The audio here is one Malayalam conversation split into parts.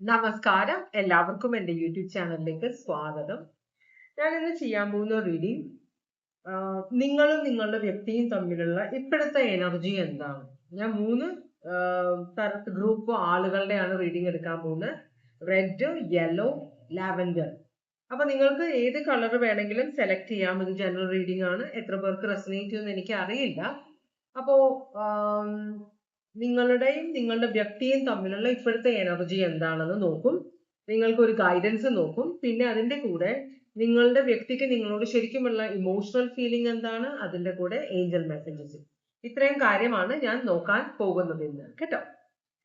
നമസ്കാരം, എല്ലാവർക്കും എൻ്റെ യൂട്യൂബ് ചാനലിലേക്ക് സ്വാഗതം. ഞാൻ ഇന്ന് ചെയ്യാൻ പോകുന്ന റീഡിംഗ് നിങ്ങളും നിങ്ങളുടെ വ്യക്തിയും തമ്മിലുള്ള ഇപ്പോഴത്തെ എനർജി എന്താണ്. ഞാൻ 3 ഗ്രൂപ്പ് ആളുകളുടെയാണ് റീഡിംഗ് എടുക്കാൻ പോകുന്നത്. Red, yellow, lavender. അപ്പൊ നിങ്ങൾക്ക് ഏത് കളർ വേണമെങ്കിലും സെലക്ട് ചെയ്യാം. ഇത് ജനറൽ റീഡിംഗ് ആണ്. എത്ര പേർക്ക് റെസനേറ്റ് ചെയ്യുമെന്ന് എനിക്ക് അറിയില്ല. അപ്പോ നിങ്ങളുടെയും നിങ്ങളുടെ വ്യക്തിയും തമ്മിലുള്ള ഇപ്പോഴത്തെ എനർജി എന്താണെന്ന് നോക്കും. നിങ്ങൾക്ക് ഒരു ഗൈഡൻസ് നോക്കും. പിന്നെ അതിന്റെ കൂടെ നിങ്ങളുടെ വ്യക്തിക്ക് നിങ്ങളോട് ശരിക്കുമുള്ള ഇമോഷണൽ ഫീലിംഗ് എന്താണ്, അതിന്റെ കൂടെ ഏഞ്ചൽ മെസ്സേജസ്. ഇത്രയും കാര്യമാണ് ഞാൻ നോക്കാൻ പോകുന്നത് ഇന്ന്, കേട്ടോ.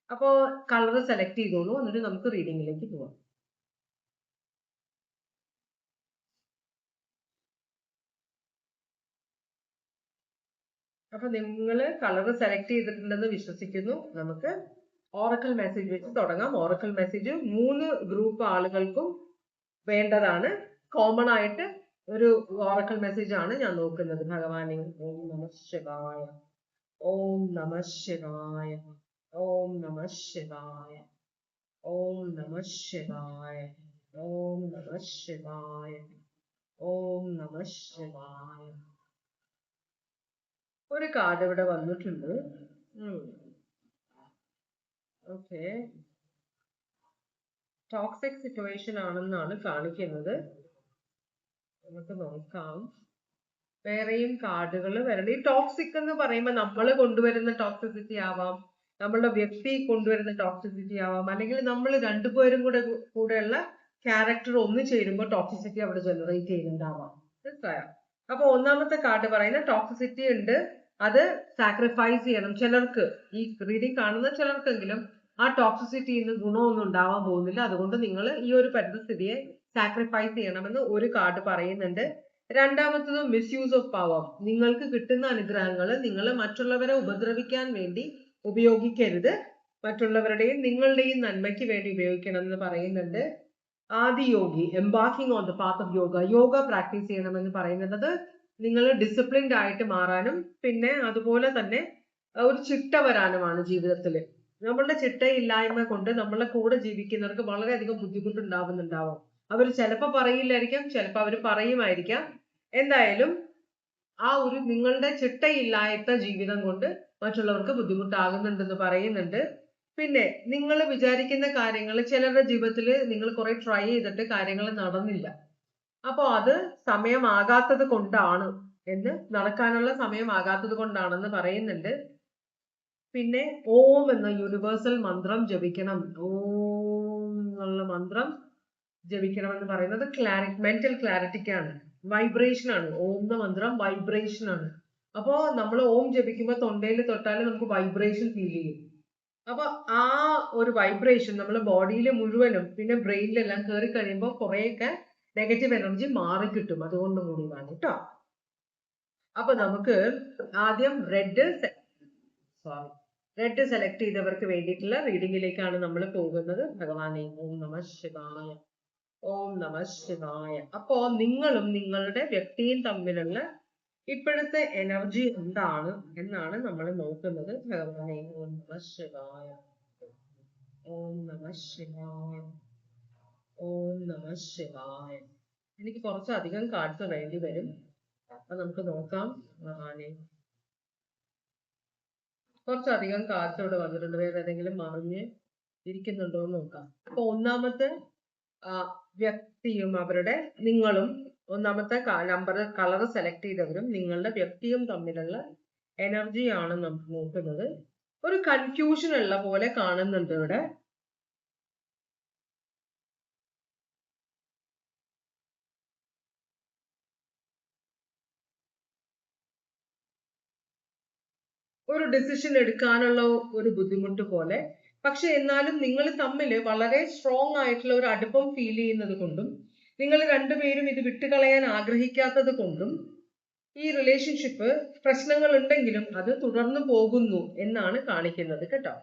അപ്പോ കളർ സെലക്ട് ചെയ്തോളൂ, എന്നിട്ട് നമുക്ക് റീഡിങ്ങിലേക്ക് പോവാം. അപ്പൊ നിങ്ങൾ കളർ സെലക്ട് ചെയ്തിട്ടുണ്ടെന്ന് വിശ്വസിക്കുന്നു. നമുക്ക് ഓറക്കൽ മെസ്സേജ് വെച്ച് തുടങ്ങാം. ഓറക്കൽ മെസ്സേജ് 3 ഗ്രൂപ്പ് ആളുകൾക്കും വേണ്ടതാണ്. കോമൺ ആയിട്ട് ഒരു ഓറക്കൽ മെസ്സേജ് ആണ് ഞാൻ നോക്കുന്നത്. ഭഗവാനെ, ഓം നമ ശിവായ, ഓം നമ ശിവായ, ഓം നമ ശിവായ, ഓം നമ ശിവായ, ഓം നമ ശിവായ, ഓം നമ ശിവായ. ഒരു കാർഡ് ഇവിടെ വന്നിട്ടുണ്ട്. ഓക്കെ, ടോക്സിക് സിറ്റുവേഷൻ ആണെന്നാണ് കാണിക്കുന്നത്. നമുക്ക് നോക്കാം. വേറെയും കാർഡുകൾ വരണം. ഈ ടോക്സിക് എന്ന് പറയുമ്പോൾ നമ്മൾ കൊണ്ടുവരുന്ന ടോക്സിസിറ്റി ആവാം, നമ്മളുടെ വ്യക്തി കൊണ്ടുവരുന്ന ടോക്സിസിറ്റി ആവാം, അല്ലെങ്കിൽ നമ്മൾ രണ്ടുപേരും കൂടെയുള്ള ക്യാരക്ടർ ഒന്ന് ചേരുമ്പോൾ ടോക്സിസിറ്റി അവിടെ ജനറേറ്റ് ചെയ്യുന്നുണ്ടാവാം. മനസ്സിലായോ? അപ്പൊ ഒന്നാമത്തെ കാർഡ് പറയുന്ന ടോക്സിസിറ്റി ഉണ്ട്, അത് സാക്രിഫൈസ് ചെയ്യണം. ചിലർക്ക്, ഈ റീഡിംഗ് കാണുന്ന ചിലർക്കെങ്കിലും ആ ടോക്സിസിറ്റിയിൽ നിന്ന് ഗുണമൊന്നും ഉണ്ടാവാൻ പോകുന്നില്ല. അതുകൊണ്ട് നിങ്ങൾ ഈ ഒരു പരിസ്ഥിതിയെ സാക്രിഫൈസ് ചെയ്യണമെന്ന് ഒരു കാർഡ് പറയുന്നുണ്ട്. രണ്ടാമത്തത് മിസ്യൂസ് ഓഫ് പവർ. നിങ്ങൾക്ക് കിട്ടുന്ന അനുഗ്രഹങ്ങൾ നിങ്ങൾ മറ്റുള്ളവരെ ഉപദ്രവിക്കാൻ വേണ്ടി ഉപയോഗിക്കരുത്. മറ്റുള്ളവരുടെയും നിങ്ങളുടെയും നന്മയ്ക്ക് വേണ്ടി ഉപയോഗിക്കണം എന്ന് പറയുന്നുണ്ട്. Adiyogi, embarking on the path of yoga. Yoga practice ചെയ്യണമെന്ന് പറയുന്നത് നിങ്ങൾ ഡിസിപ്ലിൻഡ് ആയിട്ട് മാറാനും പിന്നെ അതുപോലെ തന്നെ ഒരു ചിട്ട വരാനുമാണ് ജീവിതത്തിൽ. നമ്മളുടെ ചിട്ടയില്ലായ്മ കൊണ്ട് നമ്മളെ കൂടെ ജീവിക്കുന്നവർക്ക് വളരെയധികം ബുദ്ധിമുട്ടുണ്ടാവുന്നുണ്ടാവും. അവർ ചിലപ്പോൾ പറയില്ലായിരിക്കാം, ചിലപ്പോൾ അവർ പറയുമായിരിക്കാം. എന്തായാലും ആ ഒരു നിങ്ങളുടെ ചിട്ടയില്ലാത്ത ജീവിതം കൊണ്ട് മറ്റുള്ളവർക്ക് ബുദ്ധിമുട്ടാകുന്നുണ്ടെന്ന് പറയുന്നുണ്ട്. പിന്നെ നിങ്ങൾ വിചാരിക്കുന്ന കാര്യങ്ങൾ ചിലരുടെ ജീവിതത്തിൽ നിങ്ങൾ കുറെ ട്രൈ ചെയ്തിട്ട് കാര്യങ്ങൾ നടന്നില്ല. അപ്പൊ അത് സമയമാകാത്തത് കൊണ്ടാണ് നടക്കാനുള്ള സമയമാകാത്തത് കൊണ്ടാണെന്ന് പറയുന്നുണ്ട്. പിന്നെ ഓം എന്ന യൂണിവേഴ്സൽ മന്ത്രം ജപിക്കണം. ഓം എന്നുള്ള മന്ത്രം ജപിക്കണമെന്ന് പറയുന്നത് മെന്റൽ ക്ലാരിറ്റിക്കാണ്, വൈബ്രേഷൻ ആണ്. ഓം എന്ന മന്ത്രം വൈബ്രേഷൻ ആണ്. അപ്പോ നമ്മൾ ഓം ജപിക്കുമ്പോൾ തൊണ്ടയിൽ തൊട്ടാൽ നമുക്ക് വൈബ്രേഷൻ ഫീൽ ചെയ്യും. അപ്പൊ ആ ഒരു വൈബ്രേഷൻ നമ്മുടെ ബോഡിയിൽ മുഴുവനും പിന്നെ ബ്രെയിനിലെല്ലാം കയറി കഴിയുമ്പോൾ കുറെയൊക്കെ നെഗറ്റീവ് എനർജി മാറിക്കിട്ടും. അതുകൊണ്ട് കൂടിയാണ് കേട്ടോ. അപ്പൊ നമുക്ക് ആദ്യം റെഡ് സെലക്ട് ചെയ്തവർക്ക് വേണ്ടിയിട്ടുള്ള റീഡിങ്ങിലേക്കാണ് നമ്മൾ പോകുന്നത്. ഭഗവാനെ, ഓം നമ ശിവായ, ഓം നമ ശിവായ. അപ്പോ നിങ്ങളും നിങ്ങളുടെ വ്യക്തിയും തമ്മിലുള്ള ഇപ്പോഴത്തെ എനർജി എന്താണ് എന്നാണ് നമ്മൾ നോക്കുന്നത്. ഭഗവാനെ, ഓം നമ ശിവായ, ഓം നമ ശിവായ, ഓം നമ ശിവായ. എനിക്ക് കുറച്ചധികം കാർഡ്സ് വേണ്ടി വരും. അപ്പൊ നമുക്ക് നോക്കാം. ഭഗവാനെ, കുറച്ചധികം കാർഡ്സ് ഇവിടെ വന്നിട്ടുണ്ട്. വേറെ ഏതെങ്കിലും മറിഞ്ഞ് ഇരിക്കുന്നുണ്ടോ എന്ന് നോക്കാം. അപ്പൊ ഒന്നാമത്തെ വ്യക്തിയും നിങ്ങളും ഒന്നാമത്തെ നമ്പർ കളർ സെലക്ട് ചെയ്തവരും നിങ്ങളുടെ വ്യക്തിയും തമ്മിലുള്ള എനർജിയാണ് നമുക്ക് നോക്കുന്നത്. ഒരു കൺഫ്യൂഷൻ ഉള്ള പോലെ കാണുന്നുണ്ട് ഇവിടെ. ഒരു ഡിസിഷൻ എടുക്കാനുള്ള ഒരു ബുദ്ധിമുട്ട് പോലെ. പക്ഷെ എന്നാലും നിങ്ങൾ തമ്മിൽ വളരെ സ്ട്രോങ് ആയിട്ടുള്ള ഒരു അടുപ്പം ഫീൽ ചെയ്യുന്നത് കൊണ്ടും നിങ്ങൾ രണ്ടുപേരും ഇത് വിട്ടുകളയാൻ ആഗ്രഹിക്കാത്തത് കൊണ്ടും ഈ റിലേഷൻഷിപ്പ് പ്രശ്നങ്ങൾ ഉണ്ടെങ്കിലും അത് തുടർന്നു പോകുന്നു എന്നാണ് കാണിക്കുന്നത്, കേട്ടോ.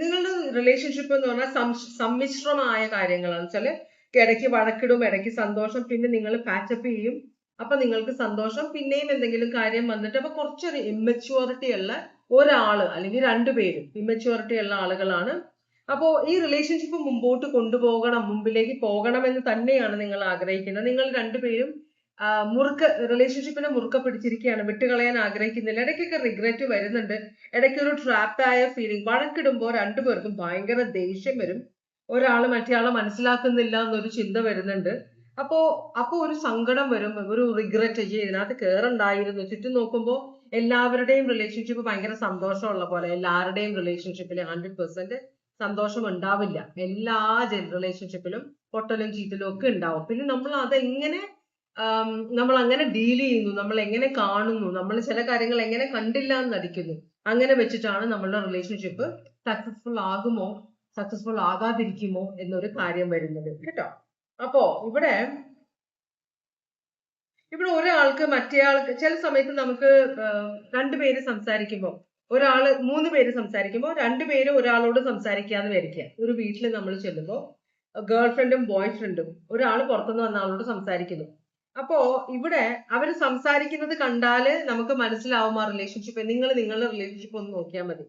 നിങ്ങളുടെ റിലേഷൻഷിപ്പ് എന്ന് പറഞ്ഞാൽ സമ്മിശ്രമായ കാര്യങ്ങളാണ്. വെച്ചാല് ഇടയ്ക്ക് വഴക്കിടും, ഇടയ്ക്ക് സന്തോഷം, പിന്നെ നിങ്ങൾ പാച്ചപ്പ് ചെയ്യും. അപ്പൊ നിങ്ങൾക്ക് സന്തോഷം, പിന്നെയും എന്തെങ്കിലും കാര്യം വന്നിട്ട് അപ്പൊ കുറച്ചൊരു ഇമ്മച്യൂരിറ്റി ഉള്ള ഒരാള് അല്ലെങ്കിൽ രണ്ടുപേരും ഇമ്മച്യൂരിറ്റി ഉള്ള ആളുകളാണ്. അപ്പോ ഈ റിലേഷൻഷിപ്പ് മുമ്പോട്ട് കൊണ്ടുപോകണം, മുമ്പിലേക്ക് പോകണമെന്ന് തന്നെയാണ് നിങ്ങൾ ആഗ്രഹിക്കുന്നത്. നിങ്ങൾ രണ്ടുപേരും റിലേഷൻഷിപ്പിനെ മുറുക്ക പിടിച്ചിരിക്കുകയാണ്, വിട്ടുകളയാൻ ആഗ്രഹിക്കുന്നില്ല. ഇടയ്ക്കൊക്കെ റിഗ്രറ്റ് വരുന്നുണ്ട്, ഇടയ്ക്കൊരു ട്രാപ്പായ ഫീലിംഗ്. വഴക്കിടുമ്പോൾ രണ്ടുപേർക്കും ഭയങ്കര ദേഷ്യം വരും, ഒരാള് മറ്റേയാളെ മനസ്സിലാക്കുന്നില്ല എന്നൊരു ചിന്ത വരുന്നുണ്ട്. അപ്പോ അപ്പോ ഒരു സങ്കടം വരും, ഒരു റിഗ്രറ്റ്, ഇതിനകത്ത് കേറുണ്ടായിരുന്നു. ചുറ്റും നോക്കുമ്പോൾ എല്ലാവരുടെയും റിലേഷൻഷിപ്പ് ഭയങ്കര സന്തോഷമുള്ള പോലെ. എല്ലാവരുടെയും റിലേഷൻഷിപ്പിൽ 100% സന്തോഷം ഉണ്ടാവില്ല. എല്ലാ റിലേഷൻഷിപ്പിലും പൊട്ടലും ചീറ്റലും ഒക്കെ ഉണ്ടാവും. പിന്നെ നമ്മൾ അങ്ങനെ ഡീൽ ചെയ്യുന്നു, നമ്മൾ എങ്ങനെ കാണുന്നു, നമ്മൾ ചില കാര്യങ്ങൾ എങ്ങനെ കണ്ടില്ല എന്ന് നടിക്കുന്നു, അങ്ങനെ വെച്ചിട്ടാണ് നമ്മളുടെ റിലേഷൻഷിപ്പ് സക്സസ്ഫുൾ ആകുമോ സക്സസ്ഫുൾ ആകാതിരിക്കുമോ എന്നൊരു കാര്യം വരുന്നത് കേട്ടോ. അപ്പോ ഇവിടെ ഒരാൾക്ക് മറ്റേയാൾക്ക് ചില സമയത്ത് നമുക്ക് രണ്ടുപേര് സംസാരിക്കുമ്പോൾ, മൂന്ന് പേര് സംസാരിക്കുമ്പോൾ രണ്ടുപേര് ഒരാളോട് സംസാരിക്കാതെ വരിക. ഒരു വീട്ടിൽ നമ്മൾ ചെല്ലുമ്പോൾ ഗേൾ ഫ്രണ്ടും ബോയ് ഫ്രണ്ടും ഒരാൾ പുറത്തുനിന്ന് വന്ന ആളോട് സംസാരിക്കുന്നു. അപ്പോ ഇവിടെ അവര് സംസാരിക്കുന്നത് കണ്ടാല് നമുക്ക് മനസ്സിലാവും ആ റിലേഷൻഷിപ്പ്. നിങ്ങളുടെ റിലേഷൻഷിപ്പ് ഒന്ന് നോക്കിയാൽ മതി.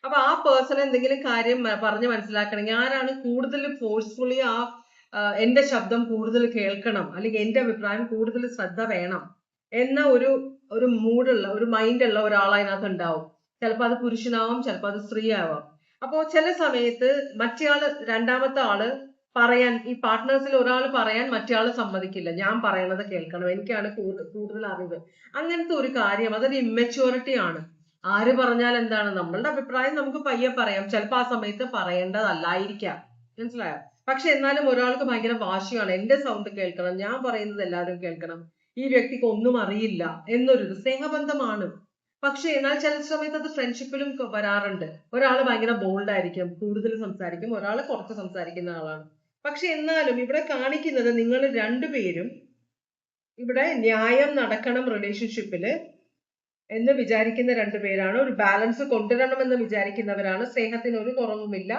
അപ്പൊ ആ പേഴ്സൺ എന്തെങ്കിലും കാര്യം പറഞ്ഞ് മനസ്സിലാക്കണമെങ്കിൽ ആരാണ് കൂടുതൽ ഫോഴ്സ്ഫുള്ളി എന്റെ ശബ്ദം കൂടുതൽ കേൾക്കണം, അല്ലെങ്കിൽ എന്റെ അഭിപ്രായം കൂടുതൽ ശ്രദ്ധ വേണം എന്ന ഒരു മൂഡുള്ള, ഒരു മൈൻഡുള്ള ഒരാൾ അതിനകത്ത് ഉണ്ടാവും. ചിലപ്പോൾ അത് പുരുഷനാവാം, ചിലപ്പോൾ അത് സ്ത്രീ ആവാം. അപ്പോ ചില സമയത്ത് രണ്ടാമത്തെ ആള് പറയാൻ, ഈ പാർട്ട്നേഴ്സിൽ ഒരാൾ പറയാൻ മറ്റേ ആള് സമ്മതിക്കില്ല. ഞാൻ പറയണത് കേൾക്കണം, എനിക്കാണ് കൂടുതൽ അറിവ്. അങ്ങനത്തെ ഒരു കാര്യം, അതൊരു ഇമ്മച്യൂരിറ്റി ആണ്. ആര് പറഞ്ഞാൽ എന്താണ്, നമ്മളുടെ അഭിപ്രായം നമുക്ക് പയ്യെ പറയാം, ചിലപ്പോൾ ആ സമയത്ത് പറയേണ്ടതല്ലായിരിക്കാം. മനസ്സിലായോ? പക്ഷെ എന്നാലും ഒരാൾക്ക് ഭയങ്കര വാശിയാണ്, എന്റെ സൗണ്ട് കേൾക്കണം, ഞാൻ പറയുന്നത് എല്ലാവരും കേൾക്കണം, ഈ വ്യക്തിക്ക് ഒന്നും അറിയില്ല എന്നൊരു സ്നേഹബന്ധമാണ്. പക്ഷെ എന്നാൽ ചില സമയത്ത് അത് ഫ്രണ്ട്ഷിപ്പിലും വരാറുണ്ട്. ഒരാൾ ഭയങ്കര ബോൾഡ് ആയിരിക്കും, കൂടുതൽ സംസാരിക്കും, ഒരാൾ കുറച്ച് സംസാരിക്കുന്ന ആളാണ്. പക്ഷെ എന്നാലും ഇവിടെ കാണിക്കുന്നത് നിങ്ങൾ രണ്ടുപേരും ഇവിടെ ന്യായം നടക്കണം റിലേഷൻഷിപ്പില് എന്ന് വിചാരിക്കുന്ന രണ്ടുപേരാണ്. ഒരു ബാലൻസ് കൊണ്ടുവരണമെന്ന് വിചാരിക്കുന്നവരാണ്. സ്നേഹത്തിന് ഒരു കുറവുമില്ല.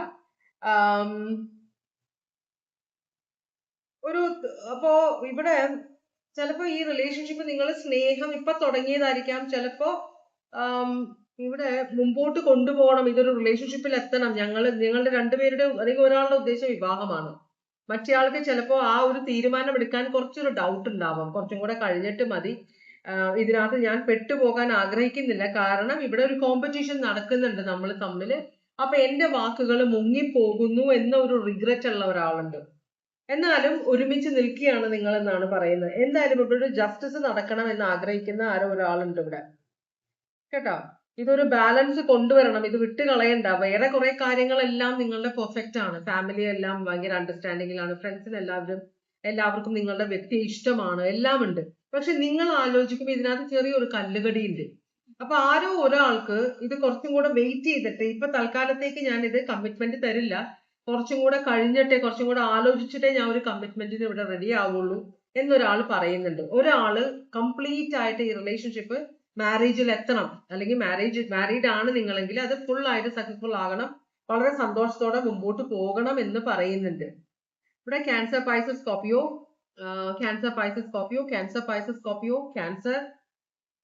അപ്പോ ഇവിടെ ചിലപ്പോ ഈ റിലേഷൻഷിപ്പ് നിങ്ങൾ സ്നേഹം ഇപ്പൊ തുടങ്ങിയതായിരിക്കാം, ചിലപ്പോ ഇവിടെ മുമ്പോട്ട് കൊണ്ടുപോകണം, ഇതൊരു റിലേഷൻഷിപ്പിൽ എത്തണം, നിങ്ങളുടെ രണ്ടുപേരുടെ അല്ലെങ്കിൽ ഒരാളുടെ ഉദ്ദേശം വിവാഹമാണ്, മറ്റേയാൾക്ക് ചിലപ്പോ ആ ഒരു തീരുമാനം എടുക്കാൻ കുറച്ചൊരു ഡൗട്ട് ഉണ്ടാവാം, കുറച്ചും കൂടെ കഴിഞ്ഞിട്ട് മതി, ഇതിനകത്ത് ഞാൻ പെട്ടുപോകാൻ ആഗ്രഹിക്കുന്നില്ല, കാരണം ഇവിടെ ഒരു കോമ്പറ്റീഷൻ നടക്കുന്നുണ്ട് നമ്മൾ തമ്മിൽ, അപ്പൊ എന്റെ വാക്കുകൾ മുങ്ങിപ്പോകുന്നു എന്ന ഒരു റിഗ്രറ്റ് ഉള്ള ഒരാളുണ്ട്. എന്നാലും ഒരുമിച്ച് നിൽക്കുകയാണ് നിങ്ങൾ എന്നാണ് പറയുന്നത്. എന്തായാലും ഇവിടെ ഒരു ജസ്റ്റിസ് നടക്കണം എന്ന് ആഗ്രഹിക്കുന്ന ആരോ ഒരാളുണ്ട് ഇവിടെ കേട്ടോ. ഇതൊരു ബാലൻസ് കൊണ്ടുവരണം, ഇത് വിട്ട് കളയണ്ട. വേറെ കുറെ കാര്യങ്ങളെല്ലാം നിങ്ങളുടെ പെർഫെക്റ്റ് ആണ്, ഫാമിലി എല്ലാം ഭയങ്കര അണ്ടർസ്റ്റാൻഡിങ്ങിലാണ്, ഫ്രണ്ട്സിന് എല്ലാവർക്കും നിങ്ങളുടെ വ്യക്തി ഇഷ്ടമാണ്, എല്ലാം ഉണ്ട്. പക്ഷെ നിങ്ങൾ ആലോചിക്കുമ്പോൾ ഇതിനകത്ത് ചെറിയൊരു കല്ലുകടി ഉണ്ട്. അപ്പൊ ആരോ ഒരാൾക്ക് ഇത് കുറച്ചും കൂടെ വെയിറ്റ് ചെയ്തിട്ട്, ഇപ്പൊ തൽക്കാലത്തേക്ക് ഞാൻ ഇത് കമ്മിറ്റ്മെന്റ് തരില്ല, കുറച്ചും കൂടെ കഴിഞ്ഞിട്ടേ, കുറച്ചും കൂടെ ആലോചിച്ചിട്ടേ ഞാൻ ഒരു കമ്മിറ്റ്മെന്റിന് ഇവിടെ റെഡി ആവുള്ളൂ എന്നൊരാൾ പറയുന്നുണ്ട്. ഒരാള് കംപ്ലീറ്റ് ആയിട്ട് ഈ റിലേഷൻഷിപ്പ് മാരേജിൽ എത്തണം, അല്ലെങ്കിൽ മാരീഡ് ആണ് നിങ്ങളെങ്കിൽ അത് ഫുൾ ആയിട്ട് സക്സസ്ഫുൾ ആകണം, വളരെ സന്തോഷത്തോടെ മുമ്പോട്ട് പോകണം എന്ന് പറയുന്നുണ്ട്. ഇവിടെ Cancer, Pisces, Scorpio, Cancer, Pisces, Scorpio, Cancer, Pisces, Scorpio, Cancer,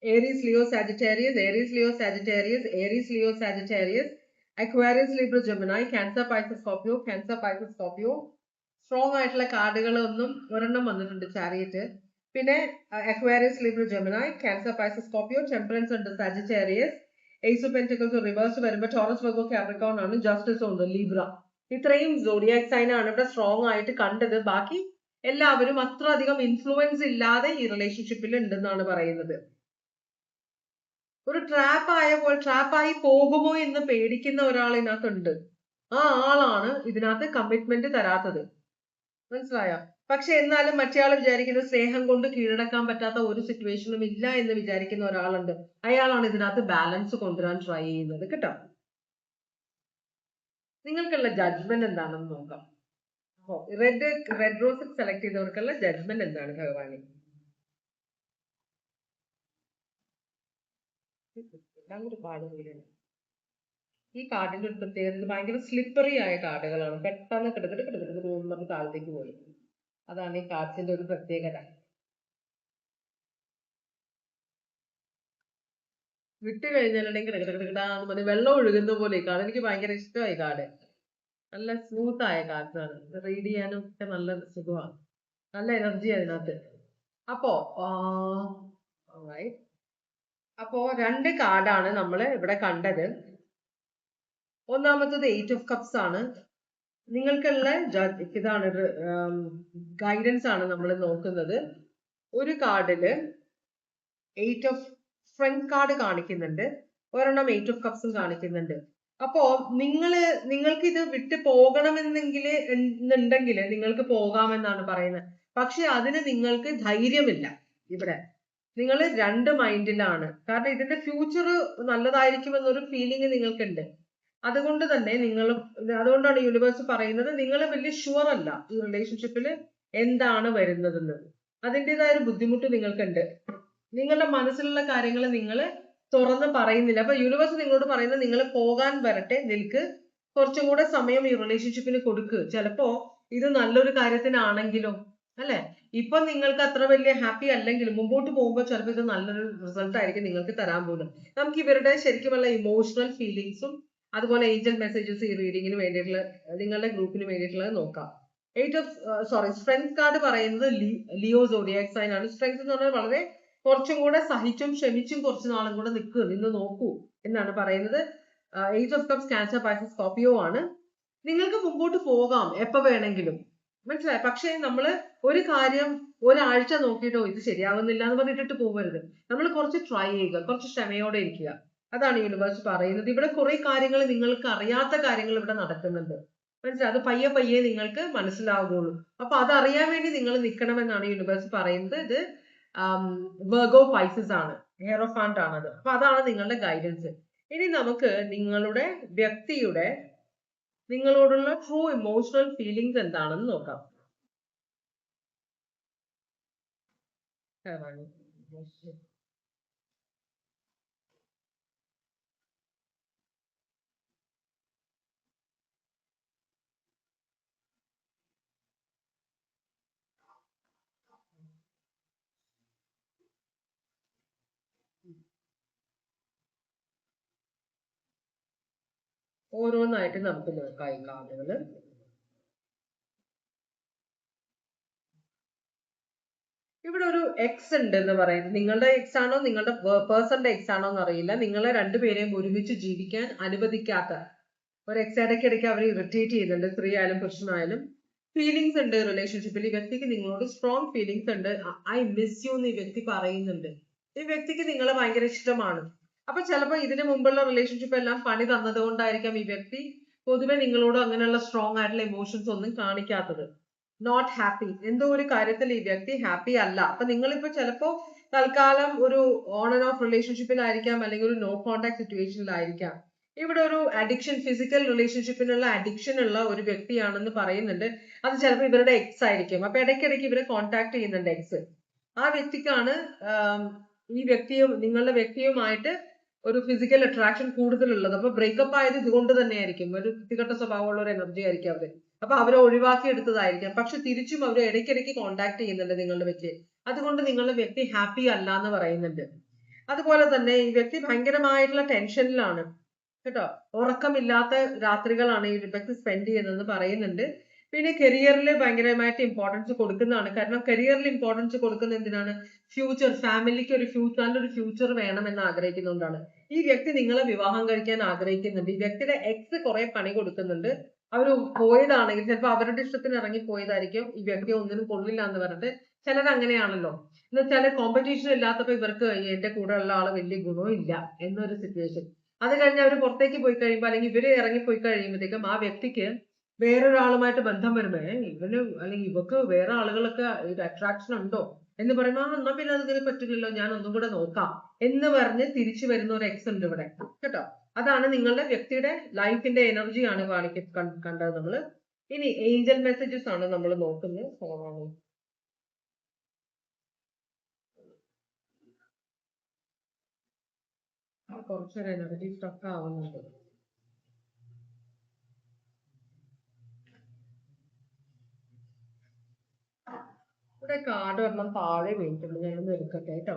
Aries, Leo, Sagittarius, Aries, Leo, Sagittarius, Aries, Leo, Sagittarius, Aquarius, Libra, Gemini, Cancer, Pisces, Scorpio, Cancer, Pisces, Scorpio. Strong ആയിട്ടുള്ള കാർഡുകൾ ഒരെണ്ണം വന്നിട്ടുണ്ട്, ചാരിയറ്റ്. പിന്നെ Aquarius, Libra, Gemini, Cancer, Pisces, Scorpio, temperance ഉണ്ട്, Sagittarius, ace of pentacles reverse വരുമ്പോൾ ടോറസ്, വെർഗോ, കാപ്രിക്കോൺ ആണ്, ജസ്റ്റിസ് ഉണ്ട്, ലിബ്ര. ഇത്രയും സോഡിയാക് സൈൻ ആണ് ഇവിടെ സ്ട്രോങ് ആയിട്ട് കണ്ടത്. ബാക്കി എല്ലാവരും അത്ര അധികം ഇൻഫ്ലുവൻസ് ഇല്ലാതെ ഈ റിലേഷൻഷിപ്പിൽ ഉണ്ടെന്നാണ് പറയുന്നത്. ഒരു ട്രാപ്പായി പോകുമോ എന്ന് പേടിക്കുന്ന ഒരാൾ ഇതിനകത്തുണ്ട്. ആ ആളാണ് ഇതിനകത്ത് കമ്മിറ്റ്മെന്റ് തരാത്തത്, മനസ്സിലായോ? പക്ഷെ എന്നാലും മറ്റേയാൾ വിചാരിക്കുന്നത് സ്നേഹം കൊണ്ട് കീഴടക്കാൻ പറ്റാത്ത ഒരു സിറ്റുവേഷനും ഇല്ല എന്ന് വിചാരിക്കുന്ന ഒരാളുണ്ട്. അയാളാണ് ഇതിനകത്ത് ബാലൻസ് കൊണ്ടുവരാൻ ട്രൈ ചെയ്യുന്നത് കേട്ടോ. നിങ്ങൾക്കുള്ള ജഡ്ജ്മെന്റ് എന്താണെന്ന് നോക്കാം. റെഡ് റോസ് സെലക്ട് ചെയ്തവർക്കുള്ള ജഡ്ജ്മെന്റ് എന്താണ് ഭഗവാനെ? ഈ കാർഡിന്റെ ഒരു പ്രത്യേകത, ഭയങ്കര സ്ലിപ്പറി ആയ കാർഡുകളാണ്, പെട്ടെന്ന് കിടക്കിട്ട് താഴത്തേക്ക് പോയി. അതാണ് ഈ കാർഡ്സിന്റെ ഒരു പ്രത്യേകത. വിട്ട് കഴിഞ്ഞാലുണ്ടെങ്കിൽ കിടക്കിടാന്ന് പറഞ്ഞ് വെള്ളം ഒഴുകുന്ന പോലെ ഈ കാർഡ്. എനിക്ക് ഭയങ്കര ഇഷ്ടമായി കാർഡ്. നല്ല സ്മൂത്ത് ആയ കാർഡാണ്. റീഡ് ചെയ്യാനും ഒക്കെ നല്ല സുഖമാണ്. നല്ല എനർജി അതിനകത്ത്. അപ്പോ alright. അപ്പോ 2 കാർഡാണ് നമ്മൾ ഇവിടെ കണ്ടത്. ഒന്നാമത്തത് 8 ഓഫ് കപ്സ് ആണ്. നിങ്ങൾക്കുള്ള ഇതാണ് ഗൈഡൻസ് ആണ് നമ്മൾ നോക്കുന്നത്. ഒരു കാർഡില് 8 ഓഫ് സ്ട്രെങ്ത് കാർഡ് കാണിക്കുന്നുണ്ട്, ഒരെണ്ണം 8 ഓഫ് കപ്സും കാണിക്കുന്നുണ്ട്. അപ്പോ നിങ്ങൾക്ക് ഇത് വിട്ട് പോകണമെന്നെങ്കിൽ നിങ്ങൾക്ക് പോകാമെന്നാണ് പറയുന്നത്. പക്ഷെ അതിന് നിങ്ങൾക്ക് ധൈര്യമില്ല. ഇവിടെ നിങ്ങൾ 2 മൈൻഡിലാണ്. കാരണം ഇതിന്റെ ഫ്യൂച്ചർ നല്ലതായിരിക്കും എന്നൊരു ഫീലിംഗ് നിങ്ങൾക്കുണ്ട്. അതുകൊണ്ട് തന്നെ അതുകൊണ്ടാണ് യൂണിവേഴ്സ് പറയുന്നത് നിങ്ങൾ വലിയ ഷുവർ അല്ല ഈ റിലേഷൻഷിപ്പിൽ എന്താണ് വരുന്നതെന്ന്. അതിൻ്റെതായ ഒരു ബുദ്ധിമുട്ട് നിങ്ങൾക്കുണ്ട്. നിങ്ങളുടെ മനസ്സിലുള്ള കാര്യങ്ങൾ നിങ്ങൾ തുറന്ന് പറയുന്നില്ല. അപ്പൊ യൂണിവേഴ്സ് നിങ്ങളോട് പറയുന്നത് നിങ്ങൾ പോകാൻ വരട്ടെ, നിൽക്ക്, കുറച്ചും കൂടെ സമയം ഈ റിലേഷൻഷിപ്പിന് കൊടുക്ക്. ചിലപ്പോ ഇത് നല്ലൊരു കാര്യത്തിനാണെങ്കിലും അല്ലെ, ഇപ്പൊ നിങ്ങൾക്ക് അത്ര വലിയ ഹാപ്പി അല്ലെങ്കിലും മുമ്പോട്ട് പോകുമ്പോൾ ചിലപ്പോൾ ഇത് നല്ലൊരു റിസൾട്ട് ആയിരിക്കും നിങ്ങൾക്ക് തരാൻ പോകുന്നത്. നമുക്ക് ഇവരുടെ ശരിക്കുമുള്ള ഇമോഷണൽ ഫീലിങ്സും അതുപോലെ ഏഞ്ചൽ മെസ്സേജസ് ഈ റീഡിങ്ങിന് വേണ്ടിയിട്ടുള്ള നിങ്ങളുടെ ഗ്രൂപ്പിന് വേണ്ടിയിട്ടുള്ളത് നോക്കാം. സ്ട്രെങ്ത് കാർഡ് പറയുന്നത് ലിയോ സോഡിയാക് സൈൻ ആണ്. സ്ട്രെങ്ത് എന്ന് പറഞ്ഞാൽ വളരെ കുറച്ചും കൂടെ സഹിച്ചും ക്ഷമിച്ചും കുറച്ച് നാളും കൂടെ നിന്ന് നോക്കൂ എന്നാണ് പറയുന്നത്. 8 of cups cancer, Pisces, Scorpio ആണ്. നിങ്ങൾക്ക് മുമ്പോട്ട് പോകാം എപ്പോ വേണമെങ്കിലും, മനസ്സിലായി. പക്ഷെ നമ്മള് ഒരു കാര്യം ഒരാഴ്ച നോക്കിയിട്ടോ ഇത് ശരിയാവുന്നില്ല എന്ന് പറഞ്ഞിട്ട് പോകരുത്. നമ്മൾ കുറച്ച് ട്രൈ ചെയ്യുക, കുറച്ച് ക്ഷമയോടെ ഇരിക്കുക. അതാണ് യൂണിവേഴ്സ് പറയുന്നത്. ഇവിടെ കുറെ കാര്യങ്ങൾ നിങ്ങൾക്ക് അറിയാത്ത കാര്യങ്ങൾ ഇവിടെ നടക്കുന്നുണ്ട്, മനസ്സിലായി. അത് പയ്യെ പയ്യെ നിങ്ങൾക്ക് മനസ്സിലാവുകയുള്ളൂ. അപ്പൊ അതറിയാൻ വേണ്ടി നിങ്ങൾ നിൽക്കണമെന്നാണ് യൂണിവേഴ്സ് പറയുന്നത്. ഇത് വെർഗോ പൈസസ് ആണ്, ഹെയറോഫാന്റ് ആണത്. അപ്പൊ അതാണ് നിങ്ങളുടെ ഗൈഡൻസ്. ഇനി നമുക്ക് നിങ്ങളുടെ വ്യക്തിയുടെ നിങ്ങളോടുള്ള ട്രൂ ഇമോഷണൽ ഫീലിങ്സ് എന്താണെന്ന് നോക്കാം. ഓരോന്നായിട്ട് നമുക്ക് നോക്കാം ഈ കാർഡുകള്. ഇവിടെ ഒരു എക്സ് ഉണ്ട് എന്ന് പറയുന്നത്. നിങ്ങളുടെ എക്സ് ആണോ നിങ്ങളുടെ പേഴ്സന്റെ എക്സ് ആണോ എന്ന് അറിയില്ല. നിങ്ങളെ രണ്ടുപേരെയും ഒരുമിച്ച് ജീവിക്കാൻ അനുവദിക്കാത്ത ഒരു എക്സ് ഇടയ്ക്കിടയ്ക്ക് അവർ ഇറിറ്റേറ്റ് ചെയ്യുന്നുണ്ട്. സ്ത്രീ ആയാലും പുരുഷനായാലും. ഫീലിങ്സ് ഉണ്ട് റിലേഷൻഷിപ്പിൽ. ഈ വ്യക്തിക്ക് നിങ്ങളോട് സ്ട്രോങ് ഫീലിങ്സ് ഉണ്ട്. ഐ മിസ് യു എന്ന് ഈ വ്യക്തി പറയുന്നുണ്ട്. ഈ വ്യക്തിക്ക് നിങ്ങളെ ഭയങ്കര ഇഷ്ടമാണ്. അപ്പൊ ചിലപ്പോൾ ഇതിനു മുമ്പുള്ള റിലേഷൻഷിപ്പ് എല്ലാം പണി തന്നത് കൊണ്ടായിരിക്കാം ഈ വ്യക്തി പൊതുവെ നിങ്ങളോട് അങ്ങനെയുള്ള സ്ട്രോങ് ആയിട്ടുള്ള ഇമോഷൻസ് ഒന്നും കാണിക്കാത്തത്. നോട്ട് ഹാപ്പി, എന്തോ ഒരു കാര്യത്തിൽ ഈ വ്യക്തി ഹാപ്പി അല്ല. അപ്പൊ നിങ്ങളിപ്പോ ചിലപ്പോ തൽക്കാലം ഒരു ഓൺ ആൻഡ് ഓഫ് റിലേഷൻഷിപ്പിലായിരിക്കാം, അല്ലെങ്കിൽ ഒരു നോ കോണ്ടാക്ട് സിറ്റുവേഷനിലായിരിക്കാം. ഇവിടെ ഒരു അഡിക്ഷൻ, ഫിസിക്കൽ റിലേഷൻഷിപ്പിനുള്ള അഡിക്ഷൻ ഉള്ള ഒരു വ്യക്തിയാണെന്ന് പറയുന്നുണ്ട്. അത് ചിലപ്പോൾ ഇവരുടെ എക്സ് ആയിരിക്കും. അപ്പൊ ഇടയ്ക്കിടയ്ക്ക് ഇവരെ കോണ്ടാക്ട് ചെയ്യുന്നുണ്ട് എക്സ്. ആ വ്യക്തിക്കാണ് ഈ വ്യക്തിയും നിങ്ങളുടെ വ്യക്തിയുമായിട്ട് ഒരു ഫിസിക്കൽ അട്രാക്ഷൻ കൂടുതലുള്ളത്. അപ്പൊ ബ്രേക്കപ്പ് ആയത് ഇതുകൊണ്ട് തന്നെയായിരിക്കും. ഒരു വൃത്തികെട്ട സ്വഭാവമുള്ള ഒരു എനർജി ആയിരിക്കും അവര്. അപ്പൊ അവരെ ഒഴിവാക്കി എടുത്തതായിരിക്കാം. പക്ഷെ തിരിച്ചും അവർ ഇടയ്ക്കിടയ്ക്ക് കോണ്ടാക്ട് ചെയ്യുന്നുണ്ട് നിങ്ങളുടെ വ്യക്തി. അതുകൊണ്ട് നിങ്ങളുടെ വ്യക്തി ഹാപ്പി അല്ല എന്ന് പറയുന്നുണ്ട്. അതുപോലെ തന്നെ ഈ വ്യക്തി ഭയങ്കരമായിട്ടുള്ള ടെൻഷനിലാണ് കേട്ടോ. ഉറക്കമില്ലാത്ത രാത്രികളാണ് ഈ വ്യക്തി സ്പെൻഡ് ചെയ്യുന്നതെന്ന് പറയുന്നുണ്ട്. പിന്നെ കരിയറിൽ ഭയങ്കരമായിട്ട് ഇമ്പോർട്ടൻസ് കൊടുക്കുന്നതാണ്. കാരണം കരിയറിൽ ഇമ്പോർട്ടൻസ് കൊടുക്കുന്ന എന്തിനാണ്? ഫ്യൂച്ചർ, ഫാമിലിക്ക് ഒരു നല്ലൊരു ഫ്യൂച്ചർ വേണമെന്ന് ആഗ്രഹിക്കുന്നതുകൊണ്ടാണ്. ഈ വ്യക്തി നിങ്ങളെ വിവാഹം കഴിക്കാൻ ആഗ്രഹിക്കുന്നുണ്ട്. ഈ വ്യക്തിയുടെ എക്സ് കുറെ പണി കൊടുക്കുന്നുണ്ട്. അവർ പോയതാണെങ്കിൽ ചിലപ്പോൾ അവരുടെ ഇഷ്ടത്തിന് ഇറങ്ങി പോയതായിരിക്കും. ഈ വ്യക്തി ഒന്നിനും കൊള്ളില്ല എന്ന് പറഞ്ഞിട്ട് ചിലർ അങ്ങനെയാണല്ലോ. എന്ന് വെച്ചാൽ കോമ്പറ്റീഷൻ ഇല്ലാത്തപ്പോ ഇവർക്ക് എന്റെ കൂടെ ഉള്ള ആള് വലിയ ഗുണവും ഇല്ല എന്നൊരു സിറ്റുവേഷൻ. അത് കഴിഞ്ഞ് അവർ പുറത്തേക്ക് പോയി കഴിയുമ്പോൾ, അല്ലെങ്കിൽ ഇവര് ഇറങ്ങി പോയി കഴിയുമ്പോഴത്തേക്കും ആ വ്യക്തിക്ക് വേറൊരാളുമായിട്ട് ബന്ധം വരുമ്പോ ഇവന് അല്ലെങ്കിൽ ഇവക്ക് വേറെ ആളുകളൊക്കെ ഒരു അട്രാക്ഷൻ ഉണ്ടോ എന്ന് പറയുമ്പോൾ എന്നാ പിന്നെ അതിന് പറ്റില്ലല്ലോ, ഞാൻ ഒന്നും കൂടെ നോക്കാം എന്ന് പറഞ്ഞ് തിരിച്ചു വരുന്ന ഒരു എക്സ് ഉണ്ട് ഇവിടെ കേട്ടോ. അതാണ് നിങ്ങളുടെ വ്യക്തിയുടെ ലൈഫിന്റെ എനർജിയാണ് കണ്ടത് നമ്മള്. ഇനി ഏഞ്ചൽ മെസ്സേജസ് ആണ് നമ്മൾ നോക്കുന്നത്. കുറച്ചൊരു എനർജി സ്റ്റക്ക് ആവുന്നുണ്ട്. ഇവിടെ കാർഡ് ഒരെണ്ണം താഴെ വീണിട്ടുണ്ട്, ഞാനൊന്ന് എടുക്കട്ടെ കേട്ടോ.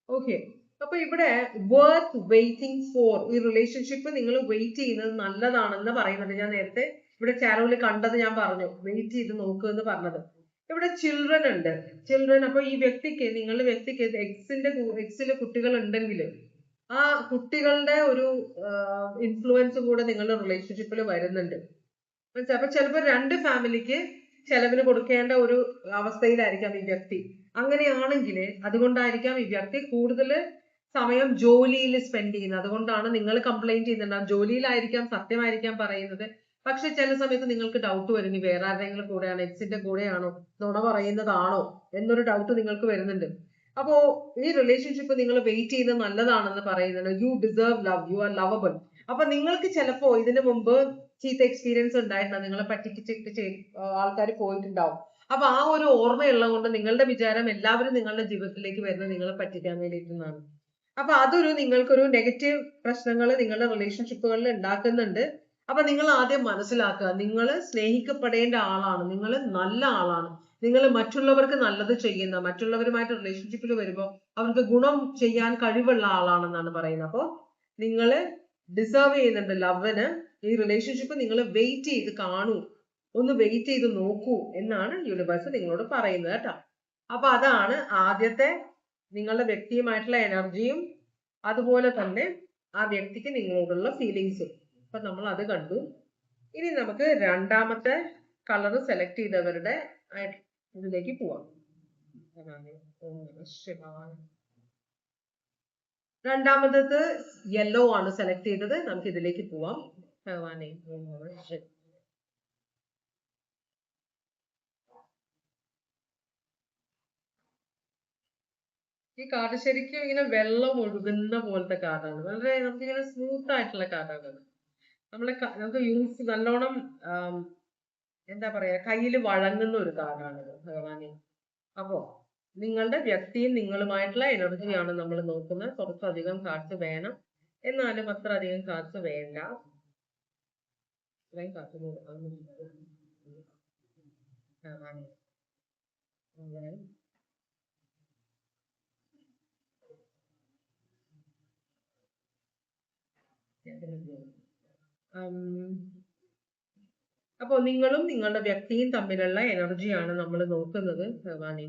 ഓക്കെ, അപ്പൊ ഇവിടെ വർത്ത് വെയിറ്റിംഗ് ഫോർ, ഈ റിലേഷൻഷിപ്പ് നിങ്ങൾ വെയിറ്റ് ചെയ്യുന്നത് നല്ലതാണെന്ന് പറയുന്നുണ്ട്. ഞാൻ നേരത്തെ ഇവിടെ ചാനലിൽ കണ്ടത് ഞാൻ പറഞ്ഞു, വെയിറ്റ് ചെയ്ത് നോക്കുക എന്ന് പറഞ്ഞത്. ഇവിടെ ചിൽഡ്രൻ ഉണ്ട്, ചിൽഡ്രൻ. അപ്പൊ ഈ വ്യക്തിക്ക്, നിങ്ങളുടെ വ്യക്തിക്ക് എക്സിലെ കുട്ടികൾ ഉണ്ടെങ്കിൽ ആ കുട്ടികളുടെ ഒരു ഇൻഫ്ലുവൻസ് കൂടെ നിങ്ങളുടെ റിലേഷൻഷിപ്പിൽ വരുന്നുണ്ട്. മനസ്സിലായി? അപ്പൊ ചിലപ്പോൾ രണ്ട് ഫാമിലിക്ക് ചെലവിന് കൊടുക്കേണ്ട ഒരു അവസ്ഥയിലായിരിക്കാം ഈ വ്യക്തി. അങ്ങനെയാണെങ്കിൽ അതുകൊണ്ടായിരിക്കാം ഈ വ്യക്തി കൂടുതൽ സമയം ജോലിയിൽ സ്പെൻഡ് ചെയ്യുന്നത്. അതുകൊണ്ടാണ് നിങ്ങൾ കംപ്ലൈന്റ് ചെയ്യുന്നുണ്ടാവും, ജോലിയിലായിരിക്കാം, സത്യമായിരിക്കാം പറയുന്നത്. പക്ഷെ ചില സമയത്ത് നിങ്ങൾക്ക് ഡൗട്ട് വരും, ഈ വേറെ ആരുടെയെങ്കിലും കൂടെയാണോ, എക്സിന്റെ കൂടെയാണോ, നുണ പറയുന്നതാണോ എന്നൊരു ഡൗട്ട് നിങ്ങൾക്ക് വരുന്നുണ്ട്. അപ്പോ ഈ റിലേഷൻഷിപ്പ് നിങ്ങൾ വെയിറ്റ് ചെയ്ത് നല്ലതാണെന്ന് പറയുന്നുണ്ട്. U deserve love, you are lovable. അപ്പൊ നിങ്ങൾക്ക് ചിലപ്പോ ഇതിനു മുമ്പ് ചീത്ത എക്സ്പീരിയൻസ് ഉണ്ടായിട്ടുണ്ടാവും, നിങ്ങളെ പറ്റിച്ചിട്ട് ആൾക്കാർ പോയിട്ടുണ്ടാവും. അപ്പൊ ആ ഒരു ഓർമ്മയുള്ളത് കൊണ്ട് നിങ്ങളുടെ വിചാരം എല്ലാവരും നിങ്ങളുടെ ജീവിതത്തിലേക്ക് വരുന്നത് നിങ്ങളെ പറ്റിക്കാൻ വേണ്ടിയിട്ടാണ്. അപ്പൊ അതൊരു നിങ്ങൾക്കൊരു നെഗറ്റീവ് പ്രശ്നങ്ങൾ നിങ്ങളുടെ റിലേഷൻഷിപ്പുകളിൽ ഉണ്ടാക്കുന്നുണ്ട്. അപ്പൊ നിങ്ങൾ ആദ്യം മനസ്സിലാക്കുക, നിങ്ങൾ സ്നേഹിക്കപ്പെടേണ്ട ആളാണ്, നിങ്ങൾ നല്ല ആളാണ്, നിങ്ങൾ മറ്റുള്ളവർക്ക് നല്ലത് ചെയ്യുന്ന, മറ്റുള്ളവരുമായിട്ട് റിലേഷൻഷിപ്പിൽ വരുമ്പോൾ അവർക്ക് ഗുണം ചെയ്യാൻ കഴിവുള്ള ആളാണെന്നാണ് പറയുന്നത്. അപ്പോൾ നിങ്ങൾ ഡിസേർവ് ചെയ്യുന്നുണ്ട് ലവിന്. ഈ റിലേഷൻഷിപ്പ് നിങ്ങൾ വെയിറ്റ് ചെയ്ത് കാണൂ, ഒന്ന് വെയിറ്റ് ചെയ്ത് നോക്കൂ എന്നാണ് യൂണിവേഴ്സ് നിങ്ങളോട് പറയുന്നത് കേട്ടോ. അപ്പൊ അതാണ് ആദ്യത്തെ, നിങ്ങളുടെ വ്യക്തിയുമായിട്ടുള്ള എനർജിയും അതുപോലെ തന്നെ ആ വ്യക്തിക്ക് നിങ്ങളോടുള്ള ഫീലിങ്സും. അപ്പൊ നമ്മൾ അത് കണ്ടു. ഇനി നമുക്ക് രണ്ടാമത്തെ കളർ സെലക്ട് ചെയ്തവരുടെ ഇതിലേക്ക് പോവാം. രണ്ടാമത്തത് യെല്ലോ ആണ് സെലക്ട് ചെയ്തത്. നമുക്ക് ഇതിലേക്ക് പോവാം. ഈ കാർഡ് ശരിക്കും ഇങ്ങനെ വെള്ളം ഒഴുകുന്ന പോലത്തെ കാർഡാണ്. വളരെ നമുക്കിങ്ങനെ സ്മൂത്ത് ആയിട്ടുള്ള കാർഡാണ്. നമുക്ക് യൂസ് നല്ലോണം എന്താ പറയാ, കയ്യിൽ വഴങ്ങുന്ന ഒരു കാർഡാണ് ഭഗവാനെ. അപ്പോ നിങ്ങളുടെ വ്യക്തിയും നിങ്ങളുമായിട്ടുള്ള എനർജിയാണ് നമ്മൾ നോക്കുന്നത്. കുറച്ചധികം കാർഡ്സ് വേണം, എന്നാലും അത്ര അധികം കാർഡ്സ് വേണ്ട. ഇത്രയും കാർഡ്സ് അപ്പോ നിങ്ങളും നിങ്ങളുടെ വ്യക്തിയും തമ്മിലുള്ള എനർജിയാണ് നമ്മൾ നോക്കുന്നത് ഭഗവാനെ.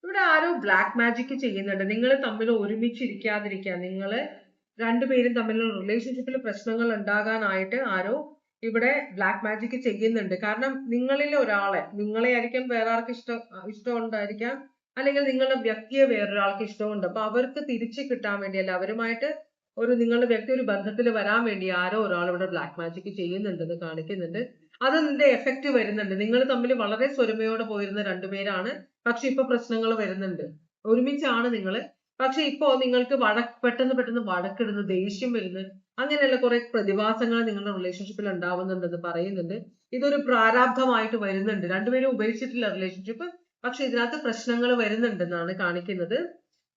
ഇവിടെ ആരോ ബ്ലാക്ക് മാജിക് ചെയ്യുന്നുണ്ട്. നിങ്ങൾ തമ്മിൽ ഒരുമിച്ചിരിക്കാതിരിക്കാൻ, നിങ്ങൾ രണ്ടുപേരും തമ്മിലുള്ള റിലേഷൻഷിപ്പിൽ പ്രശ്നങ്ങൾ ഉണ്ടാകാനായിട്ട് ആരോ ഇവിടെ ബ്ലാക്ക് മാജിക് ചെയ്യുന്നുണ്ട്. കാരണം നിങ്ങളിൽ ഒരാളെ, നിങ്ങളെ ആയിരിക്കാം വേറെ ആൾക്ക് ഇഷ്ടമുണ്ടായിരിക്കാം, അല്ലെങ്കിൽ നിങ്ങളുടെ വ്യക്തിയെ വേറൊരാൾക്ക് ഇഷ്ടമുണ്ട്. അപ്പൊ അവർക്ക് തിരിച്ചു കിട്ടാൻ വേണ്ടിയല്ല, അവരുമായിട്ട് നിങ്ങളുടെ വ്യക്തി ഒരു ബന്ധത്തിൽ വരാൻ വേണ്ടി ആരോ ഒരാൾ ഇവിടെ ബ്ലാക്ക് മാജിക് ചെയ്യുന്നുണ്ടെന്ന് കാണിക്കുന്നുണ്ട്. അതിന്റെ എഫക്റ്റ് വരുന്നുണ്ട്. നിങ്ങൾ തമ്മിൽ വളരെ സ്വരമയോടെ പോയിരുന്ന രണ്ടുപേരാണ്, പക്ഷെ ഇപ്പൊ പ്രശ്നങ്ങൾ വരുന്നുണ്ട്. ഒരുമിച്ചാണ് നിങ്ങള്, പക്ഷെ ഇപ്പോ നിങ്ങൾക്ക് പെട്ടെന്ന് വഴക്കിടുന്നു, ദേഷ്യം വരുന്നു, അങ്ങനെയുള്ള കുറെ പ്രതിഭാസങ്ങൾ നിങ്ങളുടെ റിലേഷൻഷിപ്പിൽ ഉണ്ടാവുന്നുണ്ടെന്ന് പറയുന്നുണ്ട്. ഇതൊരു പ്രാരാബ്ധമായിട്ട് വരുന്നുണ്ട്. രണ്ടുപേരും ഉപേക്ഷിച്ചിട്ടില്ല റിലേഷൻഷിപ്പ്, പക്ഷെ ഇതിനകത്ത് പ്രശ്നങ്ങൾ വരുന്നുണ്ടെന്നാണ് കാണിക്കുന്നത്.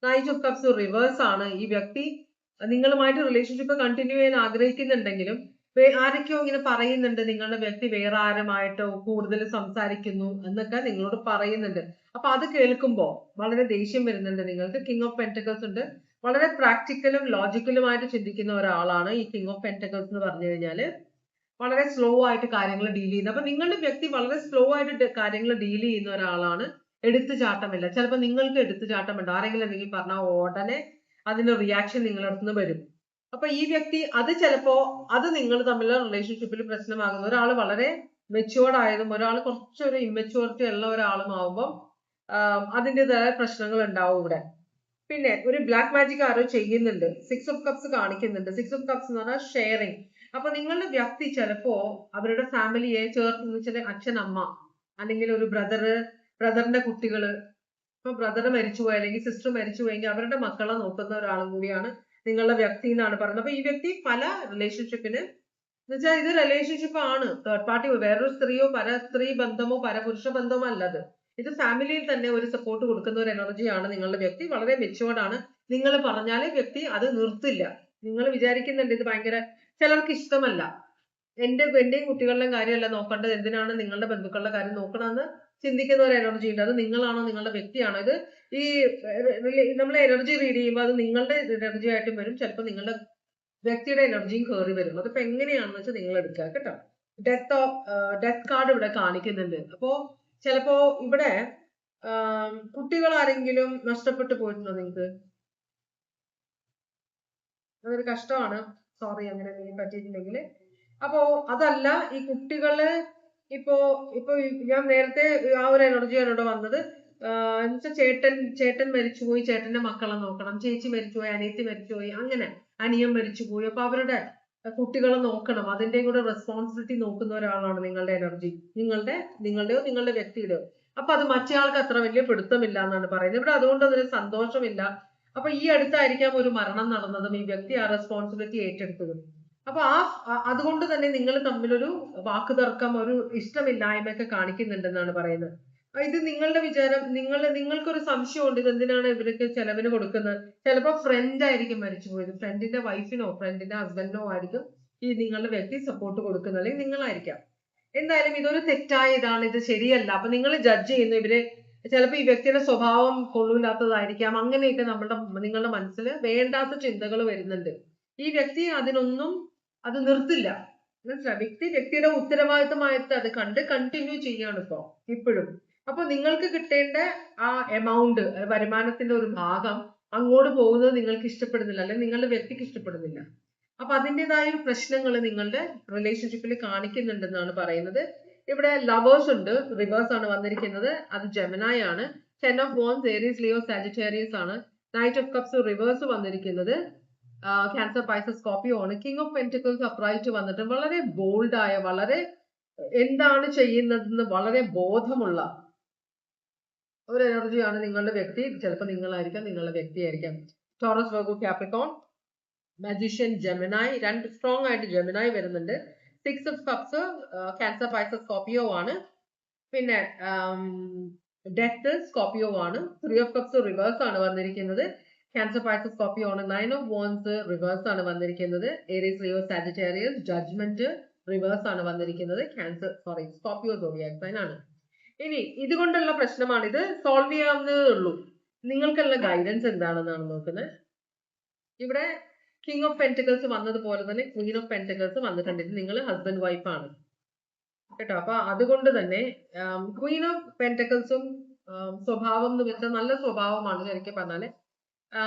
നൈറ്റ് ഓഫ് കപ്സ് റിവേഴ്സ് ആണ്. ഈ വ്യക്തി നിങ്ങളുമായിട്ട് റിലേഷൻഷിപ്പ് കണ്ടിന്യൂ ചെയ്യാൻ ആഗ്രഹിക്കുന്നുണ്ടെങ്കിലും ആരൊക്കെയോ ഇങ്ങനെ പറയുന്നുണ്ട്, നിങ്ങളുടെ വ്യക്തി വേറെ ആരുമായിട്ടോ കൂടുതൽ സംസാരിക്കുന്നു എന്നൊക്കെ നിങ്ങളോട് പറയുന്നുണ്ട്. അപ്പൊ അത് കേൾക്കുമ്പോ വളരെ ദേഷ്യം വരുന്നുണ്ട് നിങ്ങൾക്ക്. കിങ് ഓഫ് പെന്റക്കിൾസ് ഉണ്ട്. വളരെ പ്രാക്ടിക്കലും ലോജിക്കലുമായിട്ട് ചിന്തിക്കുന്ന ഒരാളാണ് ഈ കിങ് ഓഫ് പെന്റക്കിൾസ് എന്ന് പറഞ്ഞു കഴിഞ്ഞാല്. വളരെ സ്ലോ ആയിട്ട് കാര്യങ്ങൾ ഡീൽ ചെയ്യുന്നത്. അപ്പൊ നിങ്ങളുടെ വ്യക്തി വളരെ സ്ലോ ആയിട്ട് കാര്യങ്ങൾ ഡീൽ ചെയ്യുന്ന ഒരാളാണ്. എടുത്തുചാട്ടമില്ല. ചിലപ്പോൾ നിങ്ങൾക്ക് എടുത്തുചാട്ടമുണ്ട്. ആരെങ്കിലും എന്തെങ്കിലും പറഞ്ഞാൽ ഉടനെ അതിന്റെ റിയാക്ഷൻ നിങ്ങളുടെ അടുത്ത് വരും. അപ്പൊ ഈ വ്യക്തി അത് ചിലപ്പോ അത് നിങ്ങൾ തമ്മിലുള്ള റിലേഷൻഷിപ്പിൽ പ്രശ്നമാകുന്ന ഒരാൾ വളരെ മെച്ചുവേർഡ് ആയതും ഒരാൾ കുറച്ചൊരു ഇമ്മെച്ചുവറിറ്റി ഉള്ള ഒരാളും ആവുമ്പോൾ അതിൻ്റെതായ പ്രശ്നങ്ങൾ ഉണ്ടാവും ഇവിടെ. പിന്നെ ഒരു ബ്ലാക്ക് മാജിക് ആരോ ചെയ്യുന്നുണ്ട്. 6 ഓഫ് കപ്സ് കാണിക്കുന്നുണ്ട്. 6 ഓഫ് കപ്സ് എന്ന് പറഞ്ഞാൽ ഷെയറിങ്. അപ്പൊ നിങ്ങളുടെ വ്യക്തി ചിലപ്പോ അവരുടെ ഫാമിലിയെ ചേർത്ത് വെച്ചാൽ അച്ഛൻ, അമ്മ, അല്ലെങ്കിൽ ഒരു ബ്രദറിന്റെ കുട്ടികള്, ഇപ്പൊ ബ്രദർ മരിച്ചുപോയി അല്ലെങ്കിൽ സിസ്റ്റർ മരിച്ചുപോയെങ്കിൽ അവരുടെ മക്കളെ നോക്കുന്ന ഒരാളും കൂടിയാണ് നിങ്ങളുടെ വ്യക്തി എന്നാണ് പറയുന്നത്. അപ്പൊ ഈ വ്യക്തി പല റിലേഷൻഷിപ്പിന് എന്നുവെച്ചാൽ ഇത് റിലേഷൻഷിപ്പ് ആണ്, തേർഡ് പാർട്ടി, വേറൊരു സ്ത്രീയോ പരസ്ത്രീ ബന്ധമോ പരപുരുഷ ബന്ധമോ അല്ലത്. ഇത് ഫാമിലിയിൽ തന്നെ ഒരു സപ്പോർട്ട് കൊടുക്കുന്ന ഒരു എനർജിയാണ് നിങ്ങളുടെ വ്യക്തി. വളരെ മെച്ചുവേർഡ് ആണ്. നിങ്ങൾ പറഞ്ഞാല് വ്യക്തി അത് നിർത്തില്ല. നിങ്ങൾ വിചാരിക്കുന്നുണ്ട് ഇത് ഭയങ്കര, ചിലർക്ക് ഇഷ്ടമല്ല, എന്റെയും കുട്ടികളുടെ കാര്യമല്ല നോക്കേണ്ടത്, എന്തിനാണ് നിങ്ങളുടെ ബന്ധുക്കളുടെ കാര്യം നോക്കണമെന്ന് ചിന്തിക്കുന്ന ഒരു എനർജി ഉണ്ട്. അത് നിങ്ങളാണോ നിങ്ങളുടെ വ്യക്തിയാണോ? ഇത് ഈ നമ്മൾ എനർജി റീഡ് ചെയ്യുമ്പോൾ അത് നിങ്ങളുടെ എനർജി ആയിട്ടും വരും, ചിലപ്പോൾ നിങ്ങളുടെ വ്യക്തിയുടെ എനർജിയും കയറി വരും. അതിപ്പോ എങ്ങനെയാണെന്ന് വെച്ചാൽ നിങ്ങൾ എടുക്കുക കേട്ടോ. ഡെത്ത് കാർഡ് ഇവിടെ കാണിക്കുന്നുണ്ട്. അപ്പോ ചിലപ്പോ ഇവിടെ കുട്ടികൾ ആരെങ്കിലും നഷ്ടപ്പെട്ടു പോയിട്ടുണ്ടോ നിങ്ങൾക്ക്? അതൊരു കഷ്ടമാണ്. സോറി അങ്ങനെ എന്തെങ്കിലും പറ്റിയിട്ടുണ്ടെങ്കിൽ. അപ്പോ അതല്ല, ഈ കുട്ടികള് ഇപ്പോ ഇപ്പൊ ഞാൻ നേരത്തെ ആ ഒരു എനർജിയാണ് ഇവിടെ വന്നത്. എന്നുവെച്ചാൽ ചേട്ടൻ മരിച്ചുപോയി, ചേട്ടന്റെ മക്കളെ നോക്കണം, ചേച്ചി മരിച്ചുപോയി, അനിയത്തി മരിച്ചുപോയി, അങ്ങനെ അനിയൻ മരിച്ചുപോയി, അപ്പൊ അവരുടെ കുട്ടികളെ നോക്കണം, അതിന്റെയും കൂടെ റെസ്പോൺസിബിലിറ്റി നോക്കുന്ന ഒരാളാണ് നിങ്ങളുടെ എനർജി, നിങ്ങളുടെയോ നിങ്ങളുടെ വ്യക്തിയുടെയോ. അപ്പൊ അത് മറ്റേ ആൾക്ക് അത്ര വലിയ പിടുത്തമില്ല എന്നാണ് പറയുന്നത് ഇവിടെ. അതുകൊണ്ട് അതിന് സന്തോഷമില്ല. അപ്പൊ ഈ അടുത്തായിരിക്കാം ഒരു മരണം നടന്നതും ഈ വ്യക്തി ആ റെസ്പോൺസിബിലിറ്റി ഏറ്റെടുത്തതും. അപ്പൊ അതുകൊണ്ട് തന്നെ നിങ്ങൾ തമ്മിലൊരു വാക്കുതർക്കം, ഒരു ഇഷ്ടമില്ലായ്മയൊക്കെ കാണിക്കുന്നുണ്ടെന്നാണ് പറയുന്നത്. ഇത് നിങ്ങളുടെ വിചാരം, നിങ്ങൾക്കൊരു സംശയമുണ്ട് ഇത് എന്തിനാണ് ഇവർക്ക് ചെലവിന് കൊടുക്കുന്നത്. ചിലപ്പോ ഫ്രണ്ട് ആയിരിക്കും മരിച്ചുപോയത്, ഫ്രണ്ടിന്റെ വൈഫിനോ ഫ്രണ്ടിന്റെ ഹസ്ബൻഡിനോ ആയിരിക്കും ഈ നിങ്ങളുടെ വ്യക്തി സപ്പോർട്ട് കൊടുക്കുന്നത്, അല്ലെങ്കിൽ നിങ്ങളായിരിക്കാം. എന്തായാലും ഇതൊരു തെറ്റായ ഇതാണ്, ഇത് ശരിയല്ല. അപ്പൊ നിങ്ങൾ ജഡ്ജ് ചെയ്യുന്നു ഇവര്, ചിലപ്പോ ഈ വ്യക്തിയുടെ സ്വഭാവം കൊള്ളൂല്ലാത്തതായിരിക്കാം, അങ്ങനെയൊക്കെ നിങ്ങളുടെ മനസ്സിൽ വേണ്ടാത്ത ചിന്തകൾ വരുന്നുണ്ട്. ഈ വ്യക്തി അതിനൊന്നും അത് നിർത്തില്ല. വ്യക്തിയുടെ ഉത്തരവാദിത്തമായിട്ട് അത് കണ്ട് കണ്ടിന്യൂ ചെയ്യാണ് ഇപ്പോഴും. അപ്പൊ നിങ്ങൾക്ക് കിട്ടേണ്ട ആ എമൗണ്ട്, വരുമാനത്തിന്റെ ഒരു ഭാഗം അങ്ങോട്ട് പോകുന്നത് നിങ്ങൾക്ക് ഇഷ്ടപ്പെടുന്നില്ല, അല്ലെങ്കിൽ നിങ്ങളുടെ വ്യക്തിക്ക് ഇഷ്ടപ്പെടുന്നില്ല. അപ്പൊ അതിൻ്റെതായ പ്രശ്നങ്ങൾ നിങ്ങളുടെ റിലേഷൻഷിപ്പിൽ കാണിക്കുന്നുണ്ടെന്നാണ് പറയുന്നത്. ഇവിടെ ലവേഴ്സ് ഉണ്ട്, റിവേഴ്സ് ആണ് വന്നിരിക്കുന്നത്, അത് ജെമിനായി ആണ്. 10 of Wands, Aries, Leo, Sagittarius ആണ്. Knight of Cups റിവേഴ്സ് വന്നിരിക്കുന്നത് ക്യാൻസർ, പൈസസ്, സ്കോർപ്പിയോ ആണ്. കിങ് ഓഫ് പെന്റിക്കിൾസ് അപ്രൈറ്റ് വന്നിട്ട് വളരെ ബോൾഡായ, വളരെ എന്താണ് ചെയ്യുന്നതെന്ന് വളരെ ബോധമുള്ള ഒരു എനർജിയാണ് നിങ്ങളുടെ വ്യക്തി. ചിലപ്പോൾ നിങ്ങളായിരിക്കാം, നിങ്ങളുടെ വ്യക്തിയായിരിക്കാം. ടോറസ്, വെർഗോ, കാപ്രിക്കോൺ, മജീഷ്യൻ, ജെമിനായി, രണ്ട് സ്ട്രോങ് ആയിട്ട് ജെമിനായി വരുന്നുണ്ട്. 6 of Cups cancer, Pisces, Scorpio ആണ്. പിന്നെ ഡെത്ത് സ്കോർപ്പിയോ ആണ്. 3 of Cups റിവേഴ്സ് ആണ് വന്നിരിക്കുന്നത്, ക്യാൻസർ, പൈസസ്, സ്കോർപ്പിയോ ആണ്. 9 of Wands റിവേഴ്സ് ആണ് വന്നിരിക്കുന്നത്, Aries, Leo, Sagittarius. Judgement reverse ആണ് വന്നിരിക്കുന്നത്, സ്കോർപ്പിയോ സോഡിയാക് സൈൻ ആണ്. ഇനി ഇതുകൊണ്ടുള്ള പ്രശ്നമാണ്, ഇത് സോൾവ് ചെയ്യാവുന്നതേ ഉള്ളൂ. നിങ്ങൾക്കുള്ള ഗൈഡൻസ് എന്താണെന്നാണ് നോക്കുന്നത്. ഇവിടെ കിങ് ഓഫ് പെന്റിക്കിൾസ് വന്നതുപോലെ തന്നെ ക്വീൻ ഓഫ് പെന്റിക്കിൾസ് വന്നിട്ടുണ്ട്. ഇത് നിങ്ങൾ ഹസ്ബൻഡ് വൈഫ് ആണ് കേട്ടോ. അപ്പൊ അതുകൊണ്ട് തന്നെ ക്വീൻ ഓഫ് പെന്റിക്കിൾസും സ്വഭാവം എന്ന് വെച്ചാൽ നല്ല സ്വഭാവമാണ് ശരിക്കും പറഞ്ഞാല്.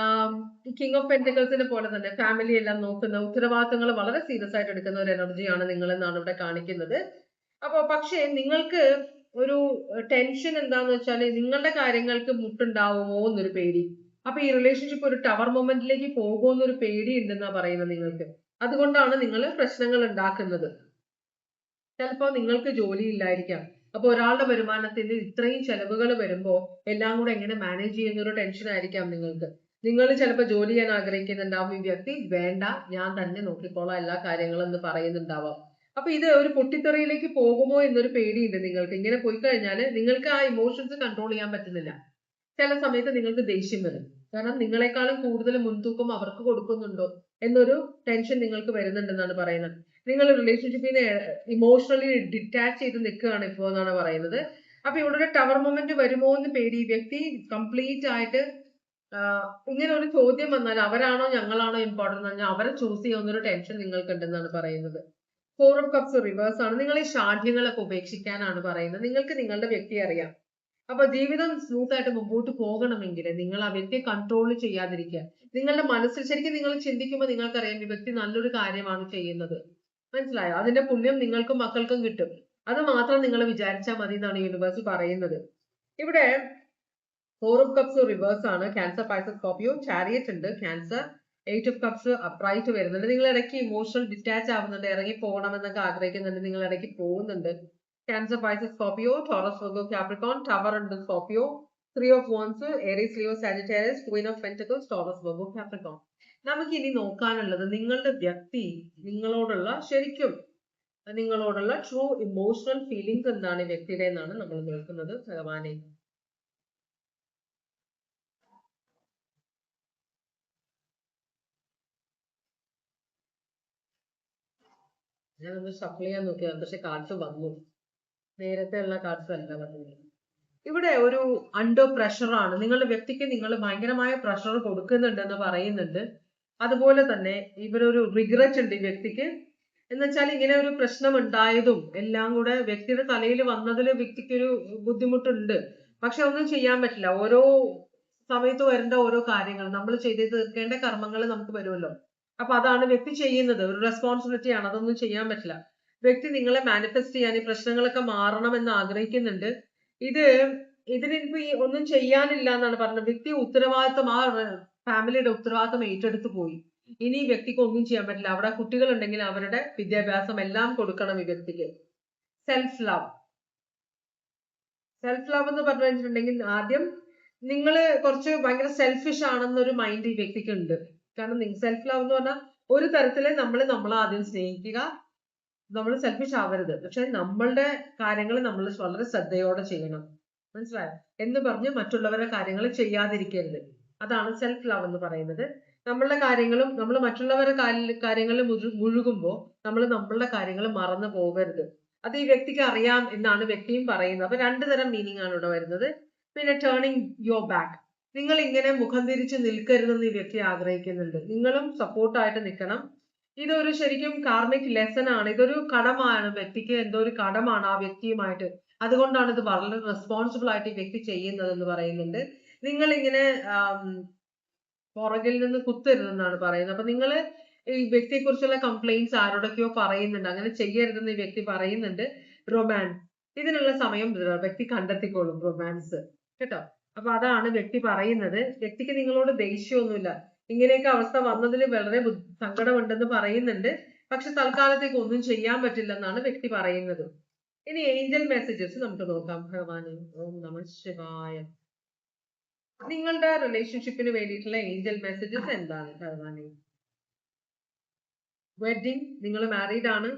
കിങ് ഓഫ് പെന്റിക്കിൾസിനെ പോലെ തന്നെ ഫാമിലി എല്ലാം നോക്കുന്ന, ഉത്തരവാദിത്തങ്ങൾ വളരെ സീരിയസ് ആയിട്ട് എടുക്കുന്ന ഒരു എനർജിയാണ് നിങ്ങൾ എന്നാണ് ഇവിടെ കാണിക്കുന്നത്. അപ്പൊ പക്ഷേ നിങ്ങൾക്ക് ഒരു ടെൻഷൻ എന്താന്ന് വെച്ചാൽ നിങ്ങളുടെ കാര്യങ്ങൾക്ക് മുട്ടുണ്ടാവുമോ എന്നൊരു പേടി. അപ്പൊ ഈ റിലേഷൻഷിപ്പ് ഒരു ടവർ മൊമെന്റിലേക്ക് പോകുമോ എന്നൊരു പേടി ഉണ്ടെന്നാ പറയുന്നത് നിങ്ങൾക്ക്. അതുകൊണ്ടാണ് നിങ്ങൾ പ്രശ്നങ്ങൾ ഉണ്ടാക്കുന്നത്. ചിലപ്പോ നിങ്ങൾക്ക് ജോലി ഇല്ലായിരിക്കാം. അപ്പൊ ഒരാളുടെ വരുമാനത്തിന് ഇത്രയും ചെലവുകൾ വരുമ്പോ എല്ലാം കൂടെ എങ്ങനെ മാനേജ് ചെയ്യുന്ന ഒരു ടെൻഷൻ ആയിരിക്കാം നിങ്ങൾക്ക്. നിങ്ങൾ ചിലപ്പോൾ ജോലി ചെയ്യാൻ ആഗ്രഹിക്കുന്നുണ്ടാവും, ഈ വ്യക്തി വേണ്ട ഞാൻ തന്നെ നോക്കിക്കോളാം എല്ലാ കാര്യങ്ങളും എന്ന് പറയുന്നുണ്ടാവാം. അപ്പൊ ഇത് ഒരു പൊട്ടിത്തെറിയിലേക്ക് പോകുമോ എന്നൊരു പേടിയുണ്ട് നിങ്ങൾക്ക്. ഇങ്ങനെ പോയി കഴിഞ്ഞാൽ നിങ്ങൾക്ക് ആ ഇമോഷൻസ് കൺട്രോൾ ചെയ്യാൻ പറ്റുന്നില്ല. ചില സമയത്ത് നിങ്ങൾക്ക് ദേഷ്യം വരും, കാരണം നിങ്ങളെക്കാളും കൂടുതൽ മുൻതൂക്കം അവർക്ക് കൊടുക്കുന്നുണ്ടോ എന്നൊരു ടെൻഷൻ നിങ്ങൾക്ക് വരുന്നുണ്ടെന്നാണ് പറയുന്നത്. നിങ്ങൾ റിലേഷൻഷിപ്പിനെ ഇമോഷണലി ഡിറ്റാച്ച് ചെയ്ത് നിൽക്കുകയാണ് ഇപ്പോൾ എന്നാണ് പറയുന്നത്. അപ്പൊ ഇവിടെ ഒരു ടവർ മൊമെന്റ് വരുമോ എന്ന് പേടി. വ്യക്തി കംപ്ലീറ്റ് ആയിട്ട് ഇങ്ങനെ ഒരു ചോദ്യം വന്നാൽ അവരാണോ ഞങ്ങളാണോ ഇമ്പോർട്ടൻ്റ് പറഞ്ഞാൽ അവരെ ചൂസ് ചെയ്യുന്ന ഒരു ടെൻഷൻ നിങ്ങൾക്ക് ഉണ്ടെന്നാണ് പറയുന്നത്. 4 of Cups റിവേഴ്സ് ആണ്. നിങ്ങൾ ഈ ഷാഠ്യങ്ങളൊക്കെ ഉപേക്ഷിക്കാനാണ് പറയുന്നത്. നിങ്ങൾക്ക് നിങ്ങളുടെ വ്യക്തിയെ അറിയാം. അപ്പൊ ജീവിതം സ്മൂത്ത് ആയിട്ട് മുമ്പോട്ട് പോകണമെങ്കിൽ നിങ്ങൾ ആ വ്യക്തിയെ കൺട്രോൾ ചെയ്യാതിരിക്കുക. നിങ്ങളുടെ മനസ്സിൽ ശരിക്കും നിങ്ങൾ ചിന്തിക്കുമ്പോൾ നിങ്ങൾക്കറിയാം ഈ വ്യക്തി നല്ലൊരു കാര്യമാണ് ചെയ്യുന്നത്, മനസ്സിലായോ? അതിന്റെ പുണ്യം നിങ്ങൾക്കും മക്കൾക്കും കിട്ടും. അത് മാത്രം നിങ്ങൾ വിചാരിച്ചാൽ മതി എന്നാണ് യൂണിവേഴ്സ് പറയുന്നത്. ഇവിടെ 4 of Cups റിവേഴ്സ് ആണ്. ക്യാൻസർ, പൈസസ്, സ്കോർപ്പിയോ, ചാരിയറ്റ് ഉണ്ട്. ക്യാൻസർ, 8 of Cups അപ്രൈറ്റ് വരുന്നുണ്ട്. നിങ്ങൾ ഇടയ്ക്ക് ഇമോഷണൽ ഡിറ്റാച്ച് ആവുന്നുണ്ട്, ഇറങ്ങി പോകണമെന്നൊക്കെ ആഗ്രഹിക്കുന്നുണ്ട്, നിങ്ങൾ ഇടയ്ക്ക് പോകുന്നുണ്ട്. Cancer, Pisces, Scorpio, Taurus, Virgo, Capricorn, tower ഉണ്ട് Scorpio. 3 of Wands, Aries, Leo, Sagittarius, queen of pentacles, Taurus, Virgo, Capricorn. നമുക്ക് ഇനി നോക്കാനുള്ളത് നിങ്ങളുടെ വ്യക്തി നിങ്ങളോടുള്ള ട്രൂ ഇമോഷണൽ ഫീലിംഗ്സ് എന്താണ് വ്യക്തിയുടെ എന്നാണ് നമ്മൾ നോക്കുന്നത്. ഭഗവാനെ ഞാനൊന്ന് ഷഫിൾ ചെയ്യാൻ നോക്കിയതാണ്, പക്ഷെ കാർഡ്സ് വന്നു. നേരത്തെ ഉള്ള കാർഡ്സ് അല്ല വന്നത്. ഇവിടെ ഒരു അണ്ടർ പ്രഷറാണ്. നിങ്ങളുടെ വ്യക്തിക്ക് നിങ്ങൾ ഭയങ്കരമായ പ്രഷർ കൊടുക്കുന്നുണ്ടെന്ന് പറയുന്നുണ്ട്. അതുപോലെ തന്നെ ഇവരൊരു റിഗ്രറ്റ് ഉണ്ട് ഈ വ്യക്തിക്ക്. എന്നുവെച്ചാൽ ഇങ്ങനെ ഒരു പ്രശ്നം ഉണ്ടായതും എല്ലാം കൂടെ വ്യക്തിയുടെ തലയിൽ വന്നതിൽ വ്യക്തിക്കൊരു ബുദ്ധിമുട്ടുണ്ട്. പക്ഷെ ഒന്നും ചെയ്യാൻ പറ്റില്ല. ഓരോ സമയത്ത് വരേണ്ട ഓരോ കാര്യങ്ങൾ നമ്മൾ ചെയ്ത് തീർക്കേണ്ട കർമ്മങ്ങൾ നമുക്ക് വരുമല്ലോ. അപ്പൊ അതാണ് വ്യക്തി ചെയ്യുന്നത്. ഒരു റെസ്പോൺസിബിലിറ്റി ആണ്, അതൊന്നും ചെയ്യാൻ പറ്റില്ല. വ്യക്തി നിങ്ങളെ മാനിഫെസ്റ്റ് ചെയ്യാൻ, ഈ പ്രശ്നങ്ങളൊക്കെ മാറണമെന്ന് ആഗ്രഹിക്കുന്നുണ്ട്. ഇതിനിപ്പോ ഈ ഒന്നും ചെയ്യാനില്ല എന്നാണ് പറഞ്ഞത്. വ്യക്തി ഉത്തരവാദിത്വം, ആ ഫാമിലിയുടെ ഉത്തരവാദിത്വം ഏറ്റെടുത്ത് പോയി. ഇനി ഈ വ്യക്തിക്ക് ഒന്നും ചെയ്യാൻ പറ്റില്ല. അവിടെ കുട്ടികൾ ഉണ്ടെങ്കിൽ അവരുടെ വിദ്യാഭ്യാസം എല്ലാം കൊടുക്കണം ഈ വ്യക്തിക്ക്. സെൽഫ് ലവ് എന്ന് പറഞ്ഞു വെച്ചിട്ടുണ്ടെങ്കിൽ ആദ്യം നിങ്ങൾ കുറച്ച് ഭയങ്കര സെൽഫിഷ് ആണെന്നൊരു മൈൻഡ് ഈ വ്യക്തിക്ക് ഉണ്ട്. കാരണം സെൽഫ് ലവ് എന്ന് പറഞ്ഞാൽ ഒരു തരത്തില് നമ്മളെ ആദ്യം സ്നേഹിക്കുക, നമ്മൾ സെൽഫിഷ് ആവരുത്. പക്ഷെ നമ്മളുടെ കാര്യങ്ങൾ നമ്മൾ വളരെ ശ്രദ്ധയോടെ ചെയ്യണം. മനസ്സിലായോ? എന്ന് പറഞ്ഞ് മറ്റുള്ളവരുടെ കാര്യങ്ങൾ ചെയ്യാതിരിക്കരുത്. അതാണ് സെൽഫ് ലവ് എന്ന് പറയുന്നത്. നമ്മളുടെ കാര്യങ്ങളും നമ്മൾ മറ്റുള്ളവരുടെ കാര്യങ്ങളിൽ മുഴുകുമ്പോൾ നമ്മൾ നമ്മളുടെ കാര്യങ്ങൾ മറന്നു പോകരുത്. അത് ഈ വ്യക്തിക്ക് അറിയാം എന്നാണ് വ്യക്തിയും പറയുന്നത്. അപ്പൊ രണ്ടു തരം മീനിങ് ആണ് ഇവിടെ വരുന്നത്. പിന്നെ ടേണിങ് യുവർ ബാക്ക്, നിങ്ങൾ ഇങ്ങനെ മുഖം തിരിച്ച് നിൽക്കരുതെന്ന് ഈ വ്യക്തി ആഗ്രഹിക്കുന്നുണ്ട്. നിങ്ങളും സപ്പോർട്ടായിട്ട് നിൽക്കണം. ഇതൊരു ശരിക്കും കാർമിക് ലെസൺ ആണ്. ഇതൊരു കടമാണ്, വ്യക്തിക്ക് എന്തോ ഒരു കടമാണ് ആ വ്യക്തിയുമായിട്ട്. അതുകൊണ്ടാണ് ഇത് വളരെ റെസ്പോൺസിബിൾ ആയിട്ട് ഈ വ്യക്തി ചെയ്യുന്നത് എന്ന് പറയുന്നുണ്ട്. നിങ്ങൾ ഇങ്ങനെ പുറകിൽ നിന്ന് കുത്തരുതെന്നാണ് പറയുന്നത്. അപ്പൊ നിങ്ങൾ ഈ വ്യക്തിയെ കുറിച്ചുള്ള കംപ്ലൈന്റ്സ് ആരോടൊക്കെയോ പറയുന്നുണ്ട്, അങ്ങനെ ചെയ്യരുതെന്ന് ഈ വ്യക്തി പറയുന്നുണ്ട്. റൊമാൻസ്, ഇതിനുള്ള സമയം വ്യക്തി കണ്ടെത്തിക്കോളും, റൊമാൻസ് കേട്ടോ. അപ്പൊ അതാണ് വ്യക്തി പറയുന്നത്. വ്യക്തിക്ക് നിങ്ങളോട് ദേഷ്യമൊന്നുമില്ല. ഇങ്ങനെയൊക്കെ അവസ്ഥ വന്നതിൽ വളരെ സങ്കടമുണ്ടെന്ന് പറയുന്നുണ്ട്. പക്ഷെ തൽക്കാലത്തേക്ക് ഒന്നും ചെയ്യാൻ പറ്റില്ലെന്നാണ് വ്യക്തി പറയുന്നത്. ഇനി ഏഞ്ചൽ മെസ്സേജസ് നമുക്ക് നോക്കാം. ഭഗവാനെ ഓം നമഃ ശിവായ. നിങ്ങളുടെ റിലേഷൻഷിപ്പിന് വേണ്ടിയിട്ടുള്ള ഏഞ്ചൽ മെസ്സേജസ് എന്താണ് ഭഗവാനെ? വെഡിങ്, നിങ്ങൾ മാരീഡ് ആണ്.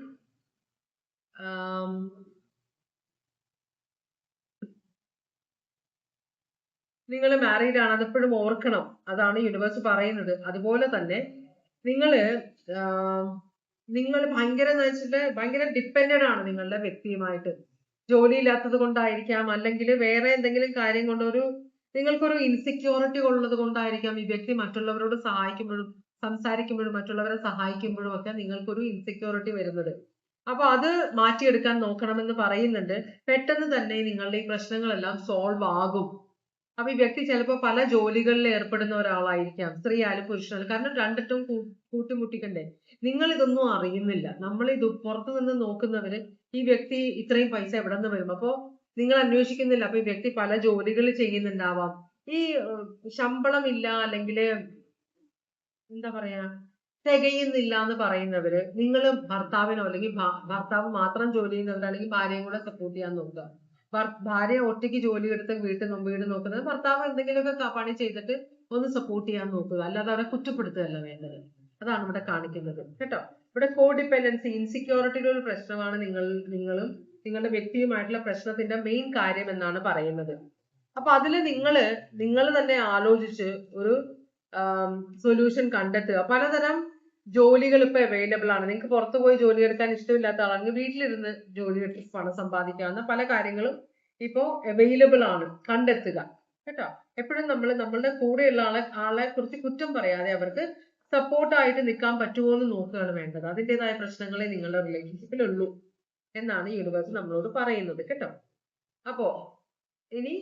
നിങ്ങൾ മാരീഡ് ആണ്, അതെപ്പോഴും ഓർക്കണം. അതാണ് യൂണിവേഴ്സ് പറയുന്നത്. അതുപോലെ തന്നെ നിങ്ങൾ ഭയങ്കര ഡിപ്പെൻഡഡ് ആണ് നിങ്ങളുടെ വ്യക്തിയുമായിട്ട്. ജോലി ഇല്ലാത്തത് കൊണ്ടായിരിക്കാം, അല്ലെങ്കിൽ വേറെ എന്തെങ്കിലും കാര്യം കൊണ്ട് നിങ്ങൾക്കൊരു ഇൻസെക്യൂരിറ്റി ഉള്ളത് കൊണ്ടായിരിക്കാം ഈ വ്യക്തി മറ്റുള്ളവരോട് സഹായിക്കുമ്പോഴും സംസാരിക്കുമ്പോഴും മറ്റുള്ളവരെ സഹായിക്കുമ്പോഴും ഒക്കെ നിങ്ങൾക്കൊരു ഇൻസെക്യൂരിറ്റി വരുന്നത്. അപ്പൊ അത് മാറ്റിയെടുക്കാൻ നോക്കണമെന്ന് പറയുന്നുണ്ട്. പെട്ടെന്ന് തന്നെ നിങ്ങളുടെ ഈ പ്രശ്നങ്ങളെല്ലാം സോൾവ് ആകും. അപ്പൊ ഈ വ്യക്തി ചിലപ്പോൾ പല ജോലികളിൽ ഏർപ്പെടുന്ന ഒരാളായിരിക്കാം, സ്ത്രീ ആയാലും പുരുഷനായാലും. കാരണം രണ്ടിട്ടും കൂട്ടിമുട്ടിക്കണ്ടേ. നിങ്ങൾ ഇതൊന്നും അറിയുന്നില്ല. നമ്മൾ ഇത് പുറത്തു നിന്ന് നോക്കുന്നവര് ഈ വ്യക്തി ഇത്രയും പൈസ എവിടെ നിന്ന് വരും, അപ്പോ നിങ്ങൾ അന്വേഷിക്കുന്നില്ല. അപ്പൊ ഈ വ്യക്തി പല ജോലികൾ ചെയ്യുന്നുണ്ടാവാം. ഈ ശമ്പളമില്ല, അല്ലെങ്കിൽ എന്താ പറയാ, തികയുന്നില്ല എന്ന് പറയുന്നവര്, നിങ്ങൾ ഭർത്താവിനോ അല്ലെങ്കിൽ ഭർത്താവ് മാത്രം ജോലി ചെയ്യുന്നവരാണെങ്കിൽ ഭാര്യയും കൂടെ സപ്പോർട്ട് ചെയ്യാൻ നോക്കുക. ഭാര്യ ഒറ്റയ്ക്ക് ജോലി എടുത്ത് വീട് നോക്കുന്നത്, ഭർത്താവ് എന്തെങ്കിലുമൊക്കെ പണി ചെയ്തിട്ട് ഒന്ന് സപ്പോർട്ട് ചെയ്യാൻ നോക്കുക. അല്ലാതെ അവരെ കുറ്റപ്പെടുത്തുകയല്ല വേണ്ടത്. അതാണ് ഇവിടെ കാണിക്കുന്നത് കേട്ടോ. ഇവിടെ കോഡിപെൻഡൻസി, ഇൻസെക്യൂരിറ്റിയുടെ ഒരു പ്രശ്നമാണ് നിങ്ങളും നിങ്ങളുടെ വ്യക്തിയുമായിട്ടുള്ള പ്രശ്നത്തിന്റെ മെയിൻ കാര്യം എന്നാണ് പറയുന്നത്. അപ്പൊ അതില് നിങ്ങൾ തന്നെ ആലോചിച്ച് ഒരു സൊല്യൂഷൻ കണ്ടെത്തുക. പലതരം ജോലികൾ ഇപ്പൊ അവൈലബിൾ ആണ്. നിങ്ങൾക്ക് പുറത്തു പോയി ജോലി എടുക്കാൻ ഇഷ്ടമില്ലാത്ത ആളാണെങ്കിൽ വീട്ടിലിരുന്ന് ജോലി എടുത്ത് പണം സമ്പാദിക്കാവുന്ന പല കാര്യങ്ങളും ഇപ്പോ അവൈലബിൾ ആണ്. കണ്ടെത്തുക കേട്ടോ. എപ്പോഴും നമ്മളുടെ കൂടെയുള്ള ആളെ കുറിച്ച് കുറ്റം പറയാതെ അവർക്ക് സപ്പോർട്ടായിട്ട് നിൽക്കാൻ പറ്റുമോ എന്ന് നോക്കുകയാണ് വേണ്ടത്. അതിൻ്റെതായ പ്രശ്നങ്ങളെ നിങ്ങളുടെ റിലേഷൻഷിപ്പിൽ ഉള്ളൂ എന്നാണ് യൂണിവേഴ്സ് നമ്മളോട് പറയുന്നത് കേട്ടോ. അപ്പോ ഇനി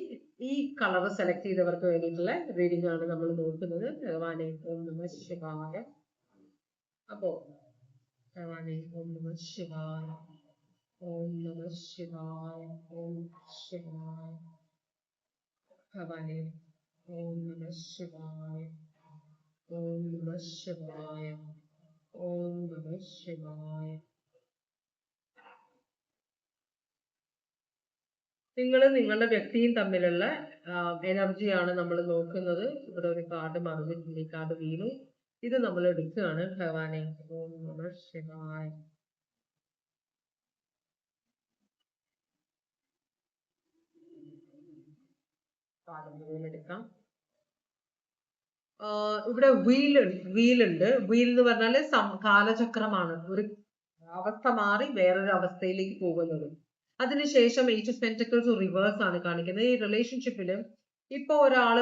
ഈ കളർ സെലക്ട് ചെയ്തവർക്ക് വേണ്ടിയിട്ടുള്ള റീഡിംഗ് ആണ് നമ്മൾ നോക്കുന്നത്. ഭഗവാനെ ഓം നമഃ ശിവായ. അപ്പോ ഭഗവാനെ ഓം നമഃ ശിവായ, ഓം നമഃ ശിവായ, ഓം ശിവായ. ഭഗവാനെ ഓം നമഃ ശിവായ, ഓം നമഃ ശിവായ, ഓം നമഃ ശിവായ. നിങ്ങളുടെ വ്യക്തിയും തമ്മിലുള്ള എനർജിയാണ് നമ്മൾ നോക്കുന്നത്. ഇവിടെ ഒരു കാർഡ് മറിഞ്ഞിട്ടുണ്ട്, ഈ കാർഡ് വീണു. ഇത് നമ്മൾ എടുക്കുകയാണ്. ഭഗവാനെ ഓം നമഃ ശിവായ. എടുക്കാം. ഇവിടെ വീലുണ്ട്. വീൽ എന്ന് പറഞ്ഞാല് കാലചക്രമാണ്. ഒരു അവസ്ഥ മാറി വേറൊരു അവസ്ഥയിലേക്ക് പോകുന്നത്. അതിനുശേഷം എയ്റ്റ് ഓഫ് പെന്റക്കിൾസ് റിവേഴ്സ് ആണ് കാണിക്കുന്നത്. ഈ റിലേഷൻഷിപ്പില് ഇപ്പൊ ഒരാള്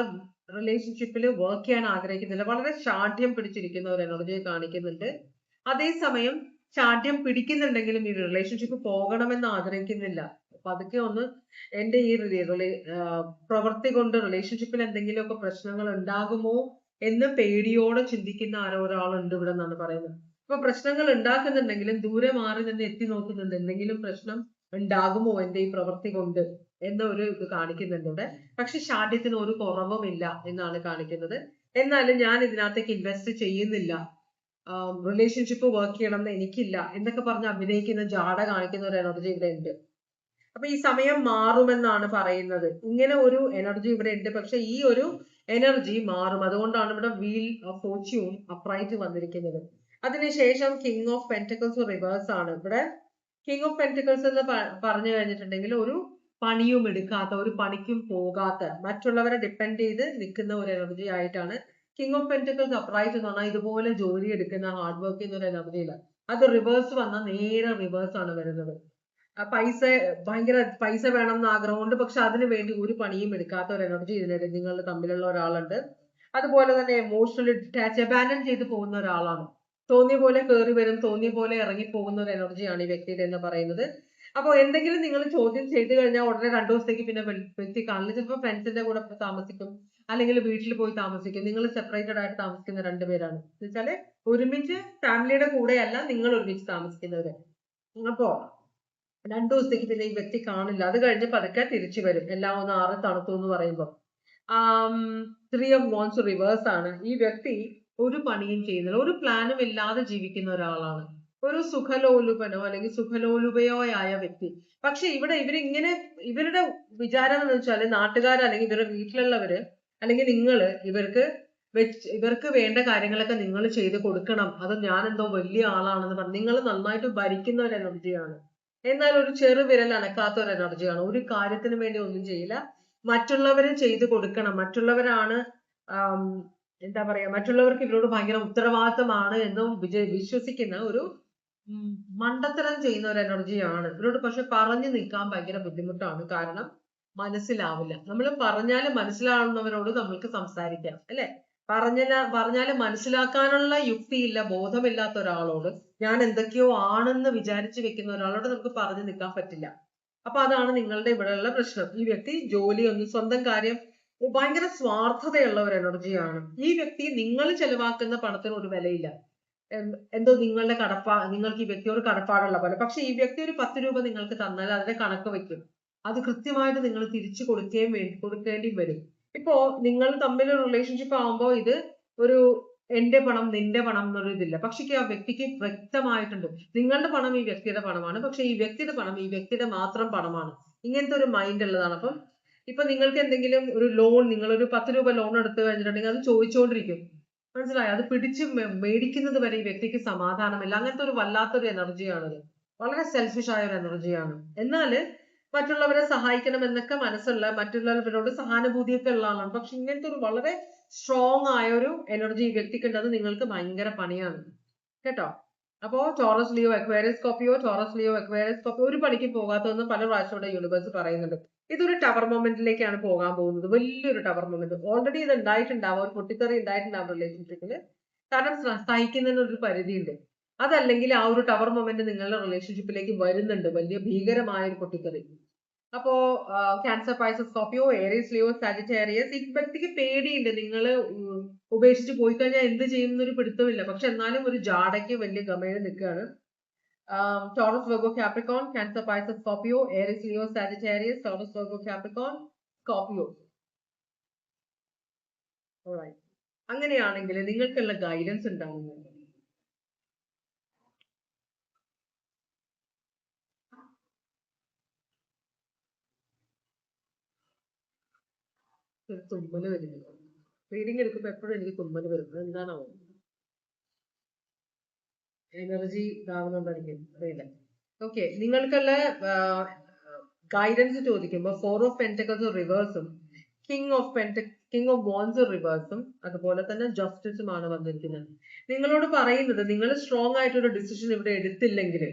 റിലേഷൻഷിപ്പിൽ വർക്ക് ചെയ്യാൻ ആഗ്രഹിക്കുന്നില്ല, വളരെ ശാഠ്യം പിടിച്ചിരിക്കുന്ന ഒരു എനർജിയെ കാണിക്കുന്നുണ്ട്. അതേസമയം ശാഠ്യം പിടിക്കുന്നുണ്ടെങ്കിലും ഈ റിലേഷൻഷിപ്പ് പോകണമെന്ന് ആഗ്രഹിക്കുന്നില്ല. പതുക്കെ ഒന്ന് എന്റെ ഈ പ്രവൃത്തി കൊണ്ട് റിലേഷൻഷിപ്പിൽ എന്തെങ്കിലുമൊക്കെ പ്രശ്നങ്ങൾ ഉണ്ടാകുമോ എന്ന് പേടിയോടെ ചിന്തിക്കുന്ന ആരോ ഒരാളുണ്ട് ഇവിടെ എന്നാണ് പറയുന്നത്. ഇപ്പൊ പ്രശ്നങ്ങൾ ഉണ്ടാക്കുന്നുണ്ടെങ്കിലും ദൂരെ മാറി നിന്ന് എത്തി നോക്കുന്നുണ്ട്, എന്തെങ്കിലും പ്രശ്നം ഉണ്ടാകുമോ എന്റെ ഈ പ്രവൃത്തി കൊണ്ട് എന്നൊരു ഇത് കാണിക്കുന്നുണ്ട് ഇവിടെ. പക്ഷെ ശാഠ്യത്തിന് ഒരു കുറവുമില്ല എന്നാണ് കാണിക്കുന്നത്. എന്നാലും ഞാൻ ഇതിനകത്തേക്ക് ഇൻവെസ്റ്റ് ചെയ്യുന്നില്ല, റിലേഷൻഷിപ്പ് വർക്ക് ചെയ്യണം എന്ന് എനിക്കില്ല എന്നൊക്കെ പറഞ്ഞ് അഭിനയിക്കുന്ന ജാട കാണിക്കുന്ന ഒരു എനർജി ഇവിടെ ഉണ്ട്. അപ്പൊ ഈ സമയം മാറുമെന്നാണ് പറയുന്നത്. ഇങ്ങനെ ഒരു എനർജി ഇവിടെ ഉണ്ട്, പക്ഷെ ഈ ഒരു എനർജി മാറും. അതുകൊണ്ടാണ് ഇവിടെ വീൽ ഓഫ് ഫോർച്യൂൺ അപ്രൈറ്റ് വന്നിരിക്കുന്നത്. അതിനുശേഷം കിങ് ഓഫ് പെന്റക്കിൾസ് റിവേഴ്സ് ആണ്. ഇവിടെ കിങ് ഓഫ് പെന്റക്കിൾസ് എന്ന് പറഞ്ഞു കഴിഞ്ഞിട്ടുണ്ടെങ്കിൽ ഒരു പണിയും എടുക്കാത്ത, ഒരു പണിക്കും പോകാത്ത, മറ്റുള്ളവരെ ഡിപ്പെൻഡ് ചെയ്ത് നിൽക്കുന്ന ഒരു എനർജി ആയിട്ടാണ് കിങ് ഓഫ് പെന്റക്കിൾസ് അപ്രൈറ്റ് എന്ന് പറഞ്ഞാൽ ഇതുപോലെ ജോലി എടുക്കുന്ന ഹാർഡ് വർക്ക് ചെയ്യുന്ന ഒരു എനർജിയില്ല. അത് റിവേഴ്സ് വന്നാൽ നേരെ റിവേഴ്സ് ആണ് വരുന്നത്. ഭയങ്കര പൈസ വേണം എന്ന് ആഗ്രഹമുണ്ട്, പക്ഷെ അതിനു വേണ്ടി ഒരു പണിയും എടുക്കാത്ത ഒരു എനർജി ഇതിൽ നിങ്ങൾ തമ്മിലുള്ള ഒരാളുണ്ട്. അതുപോലെ തന്നെ എമോഷണലി ഡിറ്റാച്ച്, അബാൻഡൻ ചെയ്ത് പോകുന്ന ഒരാളാണ്. തോന്നിയ പോലെ കയറി വരും, തോന്നിയ പോലെ ഇറങ്ങി പോകുന്ന ഒരു എനർജിയാണ് ഈ വ്യക്തിയുടെ എന്ന് പറയുന്നത്. അപ്പൊ എന്തെങ്കിലും നിങ്ങൾ ചോദ്യം ചെയ്തു കഴിഞ്ഞാൽ ഉടനെ 2 ദിവസത്തേക്ക് പിന്നെ വ്യക്തി കാണില്ല. ചിലപ്പോൾ ഫ്രണ്ട്സിന്റെ കൂടെ താമസിക്കും, അല്ലെങ്കിൽ വീട്ടിൽ പോയി താമസിക്കും. നിങ്ങൾ സെപ്പറേറ്റഡ് ആയിട്ട് താമസിക്കുന്ന 2 പേരാണ് എന്ന് വെച്ചാല് ഒരുമിച്ച് ഫാമിലിയുടെ കൂടെയല്ല, നിങ്ങൾ ഒരുമിച്ച് താമസിക്കുന്നവര്. അപ്പോ 2 ദിവസത്തേക്ക് പിന്നെ ഈ വ്യക്തി കാണില്ല. അത് കഴിഞ്ഞ് പതുക്കെ തിരിച്ചു വരും, എല്ലാം ഒന്ന് ആറ് തണുത്തു എന്ന് പറയുമ്പോൾ. 3 ഓഫ് വാൻഡ്സ് റിവേഴ്സ് ആണ്. ഈ വ്യക്തി ഒരു പണിയും ചെയ്യുന്നില്ല, ഒരു പ്ലാനും ഇല്ലാതെ ജീവിക്കുന്ന ഒരാളാണ്. ഒരു സുഖലോലുപനോ അല്ലെങ്കിൽ സുഖലോലുപയോ ആയ വ്യക്തി. പക്ഷെ ഇവിടെ ഇവരിങ്ങനെ, ഇവരുടെ വിചാരം എന്ന് വെച്ചാല് നാട്ടുകാർ അല്ലെങ്കിൽ ഇവരുടെ വീട്ടിലുള്ളവര് അല്ലെങ്കിൽ നിങ്ങള് ഇവർക്ക് വേണ്ട കാര്യങ്ങളൊക്കെ നിങ്ങൾ ചെയ്ത് കൊടുക്കണം, അത് ഞാൻ എന്തോ വലിയ ആളാണെന്ന് പറഞ്ഞു നിങ്ങൾ നന്നായിട്ട് ഭരിക്കുന്ന ഒരു എനർജിയാണ്. എന്നാൽ ഒരു ചെറുവിരൽ അനക്കാത്ത ഒരു എനർജിയാണ്. ഒരു കാര്യത്തിന് വേണ്ടി ഒന്നും ചെയ്യില്ല, മറ്റുള്ളവര് ചെയ്തു കൊടുക്കണം, മറ്റുള്ളവരാണ് എന്താ പറയാ, മറ്റുള്ളവർക്ക് ഇവരോട് ഭയങ്കര ഉത്തരവാദിത്തമാണ് എന്നും വിശ്വസിക്കുന്ന ഒരു മണ്ടത്തരം ചെയ്യുന്ന ഒരു എനർജിയാണ് ഇവരോട്. പക്ഷെ പറഞ്ഞു നിൽക്കാൻ ഭയങ്കര ബുദ്ധിമുട്ടാണ്, കാരണം മനസ്സിലാവില്ല. നമ്മൾ പറഞ്ഞാല് മനസ്സിലാവുന്നവരോട് നമ്മൾക്ക് സംസാരിക്കാം അല്ലെ. പറഞ്ഞാല് മനസ്സിലാക്കാനുള്ള യുക്തിയില്ല, ബോധമില്ലാത്ത ഒരാളോട്, ഞാൻ എന്തൊക്കെയോ ആണെന്ന് വിചാരിച്ചു വെക്കുന്ന ഒരാളോട് നമുക്ക് പറഞ്ഞു നിൽക്കാൻ പറ്റില്ല. അപ്പൊ അതാണ് നിങ്ങളുടെ ഇവിടെയുള്ള പ്രശ്നം. ഈ വ്യക്തി ജോലിയൊന്നും, സ്വന്തം കാര്യം, ഭയങ്കര സ്വാർത്ഥതയുള്ള ഒരു എനർജിയാണ്. ഈ വ്യക്തി നിങ്ങൾ ചെലവാക്കുന്ന പണത്തിന് ഒരു വിലയില്ല, എന്തോ നിങ്ങൾക്ക് ഈ വ്യക്തിയോട് കടപ്പാടുള്ള പോലെ. പക്ഷെ ഈ വ്യക്തി ഒരു 10 രൂപ നിങ്ങൾക്ക് തന്നാൽ അതിന്റെ കണക്ക് വെക്കും, അത് കൃത്യമായിട്ട് നിങ്ങൾ തിരിച്ചു കൊടുക്കേണ്ടി വരും. ഇപ്പോ നിങ്ങൾ തമ്മിൽ റിലേഷൻഷിപ്പ് ആവുമ്പോൾ ഇത് ഒരു എന്റെ പണം നിന്റെ പണം എന്നൊരു ഇതില്ല. പക്ഷെ ആ വ്യക്തിക്ക് വ്യക്തമായിട്ടുണ്ട് നിങ്ങളുടെ പണം ഈ വ്യക്തിയുടെ പണമാണ്, പക്ഷെ ഈ വ്യക്തിയുടെ പണം ഈ വ്യക്തിയുടെ മാത്രം പണമാണ്. ഇങ്ങനത്തെ ഒരു മൈൻഡ് ഉള്ളതാണ്. അപ്പം ഇപ്പൊ നിങ്ങൾക്ക് എന്തെങ്കിലും ഒരു ലോൺ, നിങ്ങളൊരു 10 രൂപ ലോൺ എടുത്തു കഴിഞ്ഞിട്ടുണ്ടെങ്കിൽ അത് ചോദിച്ചുകൊണ്ടിരിക്കും, മനസ്സിലായോ? അത് പിടിച്ച് മേടിക്കുന്നത് വരെ ഈ വ്യക്തിക്ക് സമാധാനമില്ല. അങ്ങനത്തെ ഒരു വല്ലാത്തൊരു എനർജിയാണത്, വളരെ സെൽഫിഷ് ആയ ഒരു എനർജിയാണ്. എന്നാല് മറ്റുള്ളവരെ സഹായിക്കണം എന്നൊക്കെ മനസ്സുള്ള, മറ്റുള്ളവരോട് സഹാനുഭൂതിയൊക്കെ ഉള്ള ആളാണ്. പക്ഷെ ഇങ്ങനത്തെ ഒരു വളരെ സ്ട്രോങ് ആയ ഒരു എനർജി ഈ വ്യക്തിക്ക് അത് നിങ്ങൾക്ക് ഭയങ്കര പണിയാണ് കേട്ടോ. അപ്പോ Taurus Leo Aquarius Scorpio, Taurus Leo Aquarius Scorpio ഒരു പണിക്ക് പോകാത്തതെന്ന് പല പ്രാവശ്യം ഇവിടെ യൂണിവേഴ്സ് പറയുന്നുണ്ട്. ഇതൊരു ടവർ മൊമെന്റിലേക്കാണ് പോകാൻ പോകുന്നത്, വലിയൊരു ടവർ മൊമെന്റ്. ഓൾറെഡി ഇത് ഉണ്ടായിട്ടുണ്ടാവും, ഒരു പൊട്ടിത്തെറി ഉണ്ടായിട്ടുണ്ടാവും റിലേഷൻഷിപ്പില്. കാരണം സഹിക്കുന്നതിന് ഒരു പരിധിയുണ്ട്. അതല്ലെങ്കിൽ ആ ഒരു ടവർ മൊമെന്റ് നിങ്ങളുടെ റിലേഷൻഷിപ്പിലേക്ക് വരുന്നുണ്ട്, വലിയ ഭീകരമായ ഒരു പൊട്ടിത്തെറി. അപ്പോ cancer, Pisces, Scorpio, Aries, Leo, Sagittarius. ഈ വ്യക്തിക്ക് പേടിയുണ്ട്, നിങ്ങൾ ഉപേക്ഷിച്ച് പോയി കഴിഞ്ഞാൽ എന്ത് ചെയ്യുന്നൊരു പിടുത്തമില്ല. പക്ഷെ എന്നാലും ഒരു ജാടയ്ക്ക് വലിയ ഗമയിൽ നിൽക്കുകയാണ്. Taurus, Virgo, Capricorn, Cancer, Pisces, Scorpio, Aries, Leo, Sagittarius, Taurus, Virgo, Capricorn, Scorpio. അങ്ങനെയാണെങ്കിൽ നിങ്ങൾക്കുള്ള ഗൈഡൻസ് ഉണ്ടാവുന്നുണ്ട്. ഒരു തുമ്മല് വരുന്നത്, റീഡിങ് എടുക്കുമ്പോ എപ്പോഴും എനിക്ക് തുമ്മല് വരുന്നത് എന്താണോ, എനർജി ഇതാവുന്നുണ്ടായിരിക്കും, അറിയില്ല. ഓക്കെ, നിങ്ങൾക്കുള്ള ഗൈഡൻസ് ചോദിക്കുമ്പോൾ 4 ഓഫ് പെന്റക്കിൾസ് റിവേഴ്സും കിങ് ഓഫ് വാൻസ് റിവേഴ്സും അതുപോലെ തന്നെ ജസ്റ്റിസുമാണ് വന്നിരിക്കുന്നത്. നിങ്ങളോട് പറയുന്നത് നിങ്ങൾ സ്ട്രോങ് ആയിട്ടൊരു ഡിസിഷൻ ഇവിടെ എടുത്തില്ലെങ്കിൽ,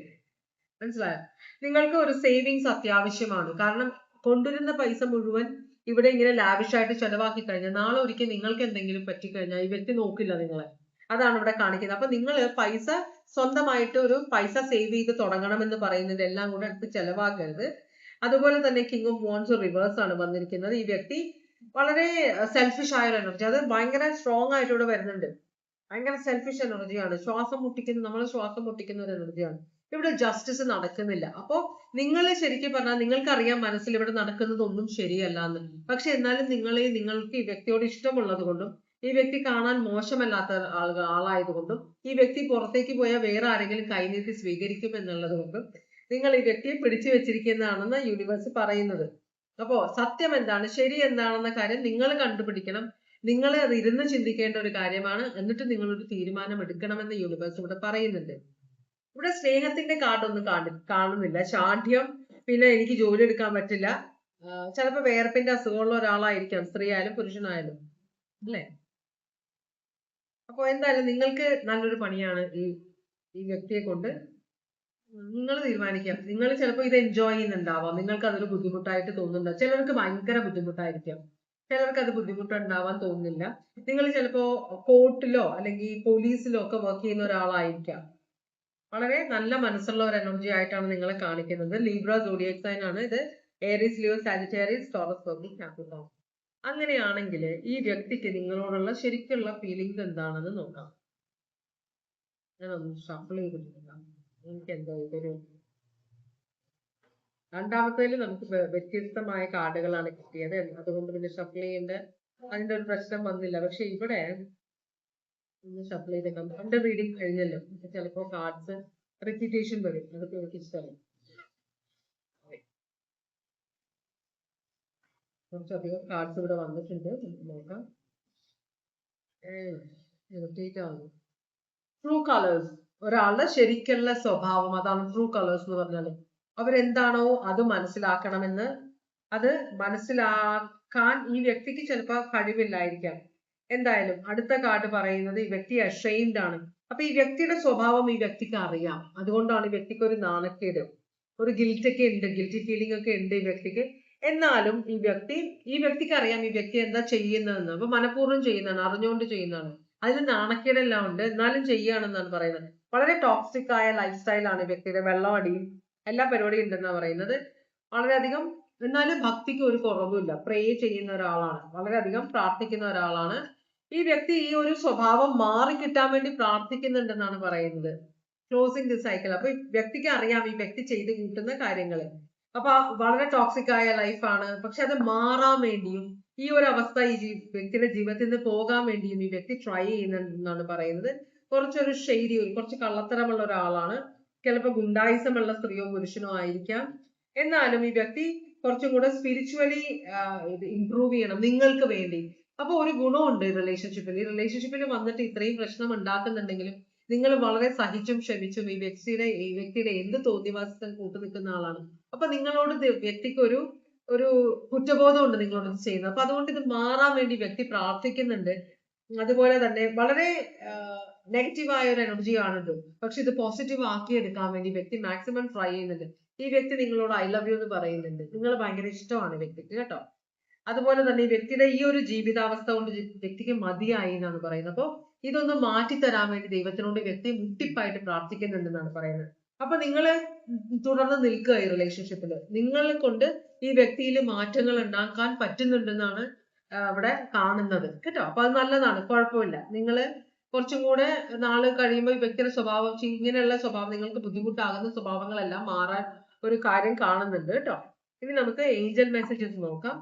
മനസ്സിലായോ, നിങ്ങൾക്ക് ഒരു സേവിങ്സ് അത്യാവശ്യമാണ്. കാരണം കൊണ്ടുവരുന്ന പൈസ മുഴുവൻ ഇവിടെ ഇങ്ങനെ ലാവിഷായിട്ട് ചെലവാക്കി കഴിഞ്ഞാൽ നാളെ ഒരിക്കൽ നിങ്ങൾക്ക് എന്തെങ്കിലും പറ്റിക്കഴിഞ്ഞാൽ ഈ വ്യക്തി നോക്കില്ല നിങ്ങളെ. അതാണ് ഇവിടെ കാണിക്കുന്നത്. അപ്പൊ നിങ്ങൾ പൈസ സ്വന്തമായിട്ട് ഒരു പൈസ സേവ് ചെയ്ത് തുടങ്ങണമെന്ന് പറയുന്നത് എല്ലാം കൂടെ എടുത്ത് ചെലവാക്കരുത്. അതുപോലെ തന്നെ കിങ് ഓഫ് വാൻസ് റിവേഴ്സ് ആണ് വന്നിരിക്കുന്നത്. ഈ വ്യക്തി വളരെ സെൽഫിഷ് ആയ ഒരു എനർജി, അത് ഭയങ്കര സ്ട്രോങ് ആയിട്ട് ഇവിടെ വരുന്നുണ്ട്. ഭയങ്കര സെൽഫിഷ് എനർജിയാണ്, നമ്മൾ ശ്വാസം മുട്ടിക്കുന്ന ഒരു എനർജിയാണ്. ഇവിടെ ജസ്റ്റിസ് നടക്കുന്നില്ല. അപ്പോ നിങ്ങൾ ശരിക്കും പറഞ്ഞാൽ നിങ്ങൾക്കറിയാം മനസ്സിൽ ഇവിടെ നടക്കുന്നതൊന്നും ശരിയല്ല എന്ന്. പക്ഷെ എന്നാലും നിങ്ങൾക്ക് ഈ വ്യക്തിയോട് ഇഷ്ടമുള്ളത് കൊണ്ടും ഈ വ്യക്തി കാണാൻ മോശമല്ലാത്ത ആളായതുകൊണ്ടും ഈ വ്യക്തി പുറത്തേക്ക് പോയാൽ വേറെ ആരെങ്കിലും കൈനീട്ടി സ്വീകരിക്കും എന്നുള്ളത് കൊണ്ടും നിങ്ങൾ ഈ വ്യക്തിയെ പിടിച്ചു വെച്ചിരിക്കുന്നതാണെന്ന് യൂണിവേഴ്സ് പറയുന്നത്. അപ്പോ സത്യം എന്താണ്, ശരി എന്താണെന്ന കാര്യം നിങ്ങൾ കണ്ടുപിടിക്കണം. നിങ്ങൾ അത് ഇരുന്ന് ചിന്തിക്കേണ്ട ഒരു കാര്യമാണ്. എന്നിട്ട് നിങ്ങളൊരു തീരുമാനം എടുക്കണമെന്ന് യൂണിവേഴ്സ് ഇവിടെ പറയുന്നുണ്ട്. ഇവിടെ സ്നേഹത്തിന്റെ കാർഡൊന്നും കാണുന്നില്ല. ശാഠ്യം, പിന്നെ എനിക്ക് ജോലി എടുക്കാൻ പറ്റില്ല, ചിലപ്പോ വേർപ്പിന്റെ അസുഖമുള്ള ഒരാളായിരിക്കാം, സ്ത്രീ ആയാലും പുരുഷനായാലും, അല്ലേ? അപ്പൊ എന്തായാലും നിങ്ങൾക്ക് നല്ലൊരു പണിയാണ് ഈ വ്യക്തിയെ കൊണ്ട് നിങ്ങൾ തീരുമാനിക്കാം. നിങ്ങൾ ചിലപ്പോൾ ഇത് എൻജോയ് ചെയ്യുന്നുണ്ടാവാം, നിങ്ങൾക്ക് അതൊരു ബുദ്ധിമുട്ടായിട്ട് തോന്നുന്നുണ്ടാവും. ചിലർക്ക് ഭയങ്കര ബുദ്ധിമുട്ടായിരിക്കാം, ചിലർക്ക് അത് ബുദ്ധിമുട്ടുണ്ടാവാൻ തോന്നുന്നില്ല. നിങ്ങൾ ചിലപ്പോ കോർട്ടിലോ അല്ലെങ്കിൽ പോലീസിലോ ഒക്കെ വർക്ക് ചെയ്യുന്ന ഒരാളായിരിക്കാം. വളരെ നല്ല മനസ്സുള്ള ഒരു എനർജി ആയിട്ടാണ് നിങ്ങളെ കാണിക്കുന്നത്. ലീബ്ര സോഡിയക് സൈൻ ആണ് ഇത്. Aries, Leo, Sagittarius, Taurus, Virgo, Capricorn. അങ്ങനെയാണെങ്കിൽ ഈ വ്യക്തിക്ക് നിങ്ങളോടുള്ള ശരിക്കുള്ള ഫീലിംഗ്സ് എന്താണെന്ന് നോക്കാം. ഞാനൊന്ന് ഷഫിൾ ചെയ്തിട്ടില്ല. എനിക്ക് എന്തോ ഇതൊരു രണ്ടാമത്തേല് നമുക്ക് വ്യത്യസ്തമായ കാർഡുകളാണ് കിട്ടിയത്. അതുകൊണ്ട് പിന്നെ ഷഫിൾ ചെയ്യേണ്ട അതിന്റെ ഒരു പ്രശ്നം വന്നില്ല. പക്ഷെ ഇവിടെ ഒന്ന് ഷഫിൾ ചെയ്തേക്കാം. പണ്ട് റീഡിങ് കഴിഞ്ഞല്ലോ, ചിലപ്പോ കാർഡ്സ് റിപ്പീറ്റേഷൻ വരും. അതൊക്കെ എനിക്ക് ഇഷ്ടമല്ല. കുറച്ചധികം കാർഡ്സ് ഇവിടെ വന്നിട്ടുണ്ട്, നമുക്ക് നോക്കാം. ട്രൂ കളേഴ്സ്, ഒരാളുടെ ശരിക്കുള്ള സ്വഭാവം, അതാണ് ട്രൂ കളേഴ്സ് എന്ന് പറഞ്ഞാല്. അവരെന്താണോ അത് മനസ്സിലാക്കണമെന്ന്, അത് മനസ്സിലാക്കാൻ ഈ വ്യക്തിക്ക് ചിലപ്പോ കഴിവില്ലായിരിക്കാം. എന്തായാലും അടുത്ത കാർഡ് പറയുന്നത് ഈ വ്യക്തി അഷെയിംഡ് ആണ്. അപ്പൊ ഈ വ്യക്തിയുടെ സ്വഭാവം ഈ വ്യക്തിക്ക് അറിയാം. അതുകൊണ്ടാണ് ഈ വ്യക്തിക്ക് ഒരു നാണക്കേട്, ഒരു ഗിൽറ്റ് ഒക്കെ ഉണ്ട്, ഗിൽറ്റി ഫീലിംഗ് ഒക്കെ ഉണ്ട് ഈ വ്യക്തിക്ക്. എന്നാലും ഈ വ്യക്തിക്ക് അറിയാം ഈ വ്യക്തി എന്താ ചെയ്യുന്നതെന്ന്. അപ്പൊ മനഃപൂർവ്വം ചെയ്യുന്നതാണ്, അറിഞ്ഞുകൊണ്ട് ചെയ്യുന്നതാണ്. അതിന് നാണക്കേടെല്ലാം ഉണ്ട്, എന്നാലും ചെയ്യുകയാണെന്നാണ് പറയുന്നത്. വളരെ ടോക്സിക് ആയ ലൈഫ് സ്റ്റൈലാണ് ഈ വ്യക്തിയുടെ. വെള്ളമടിയും എല്ലാ പരിപാടിയും ഉണ്ടെന്നാണ് പറയുന്നത്. വളരെയധികം, എന്നാലും ഭക്തിക്ക് ഒരു കുറവുമില്ല. പ്രേ ചെയ്യുന്ന ഒരാളാണ്, വളരെയധികം പ്രാർത്ഥിക്കുന്ന ഒരാളാണ് ഈ വ്യക്തി. ഈ ഒരു സ്വഭാവം മാറി കിട്ടാൻ വേണ്ടി പ്രാർത്ഥിക്കുന്നുണ്ടെന്നാണ് പറയുന്നത്. Closing the cycle. അപ്പൊ ഈ വ്യക്തിക്ക് അറിയാം ഈ വ്യക്തി ചെയ്ത് കൂട്ടുന്ന കാര്യങ്ങള്. അപ്പൊ വളരെ ടോക്സിക് ആയ ലൈഫാണ്. പക്ഷെ അത് മാറാൻ വേണ്ടിയും ഈ ഒരു അവസ്ഥ ഈ വ്യക്തിയുടെ ജീവിതത്തിൽ നിന്ന് പോകാൻ വേണ്ടിയും ഈ വ്യക്തി ട്രൈ ചെയ്യുന്നുണ്ടെന്നാണ് പറയുന്നത്. കുറച്ചൊരു ഷെയ്ഡി, കുറച്ച് കള്ളത്തരമുള്ള ഒരാളാണ്. ചിലപ്പോൾ ഗുണ്ടായിസമുള്ള സ്ത്രീയോ പുരുഷനോ ആയിരിക്കാം. എന്നാലും ഈ വ്യക്തി കുറച്ചും കൂടെ സ്പിരിച്വലി ഇംപ്രൂവ് ചെയ്യണം നിങ്ങൾക്ക് വേണ്ടി. അപ്പൊ ഒരു ഗുണമുണ്ട് ഈ റിലേഷൻഷിപ്പിൽ വന്നിട്ട് ഇത്രയും പ്രശ്നം ഉണ്ടാക്കുന്നുണ്ടെങ്കിലും നിങ്ങൾ വളരെ സഹിച്ചും ക്ഷമിച്ചും ഈ വ്യക്തിയുടെ എന്ത് തോന്നിവാസത്തിൽ കൂട്ടു നിൽക്കുന്ന ആളാണ്. അപ്പൊ നിങ്ങളോട് വ്യക്തിക്ക് ഒരു കുറ്റബോധം ഉണ്ട് നിങ്ങളോട് ഇത് ചെയ്യുന്നത്. അപ്പൊ അതുകൊണ്ട് ഇത് മാറാൻ വേണ്ടി വ്യക്തി പ്രാർത്ഥിക്കുന്നുണ്ട്. അതുപോലെ തന്നെ വളരെ നെഗറ്റീവായ ഒരു എനർജി ആണിത്. പക്ഷെ ഇത് പോസിറ്റീവ് ആക്കി എടുക്കാൻ വേണ്ടി വ്യക്തി മാക്സിമം ട്രൈ ചെയ്യുന്നുണ്ട്. ഈ വ്യക്തി നിങ്ങളോട് ഐ ലവ് യു എന്ന് പറയുന്നുണ്ട്. നിങ്ങൾ ഭയങ്കര ഇഷ്ടമാണ് വ്യക്തിക്ക്, കേട്ടോ. അതുപോലെ തന്നെ ഈ വ്യക്തിയുടെ ഈ ഒരു ജീവിതാവസ്ഥ കൊണ്ട് വ്യക്തിക്ക് മതിയായി എന്നാണ് പറയുന്നത്. അപ്പൊ ഇതൊന്ന് മാറ്റിത്തരാൻ വേണ്ടി ദൈവത്തിനോട് വ്യക്തി മുട്ടിപ്പായിട്ട് പ്രാർത്ഥിക്കുന്നുണ്ടെന്നാണ് പറയുന്നത്. അപ്പൊ നിങ്ങള് തുടർന്ന് നിൽക്കുക ഈ റിലേഷൻഷിപ്പിൽ. നിങ്ങളെ കൊണ്ട് ഈ വ്യക്തിയിൽ മാറ്റങ്ങൾ ഉണ്ടാക്കാൻ പറ്റുന്നുണ്ടെന്നാണ് ഇവിടെ കാണുന്നത്, കേട്ടോ. അപ്പൊ അത് നല്ലതാണ്, കുഴപ്പമില്ല. നിങ്ങള് കുറച്ചും കൂടെ നാള് കഴിയുമ്പോൾ ഈ വ്യക്തിയുടെ സ്വഭാവം, ഇങ്ങനെയുള്ള സ്വഭാവം, നിങ്ങൾക്ക് ബുദ്ധിമുട്ടാകുന്ന സ്വഭാവങ്ങളെല്ലാം മാറാൻ ഒരു കാര്യം കാണുന്നുണ്ട്, കേട്ടോ. ഇനി നമുക്ക് ഏഞ്ചൽ മെസ്സേജസ് നോക്കാം.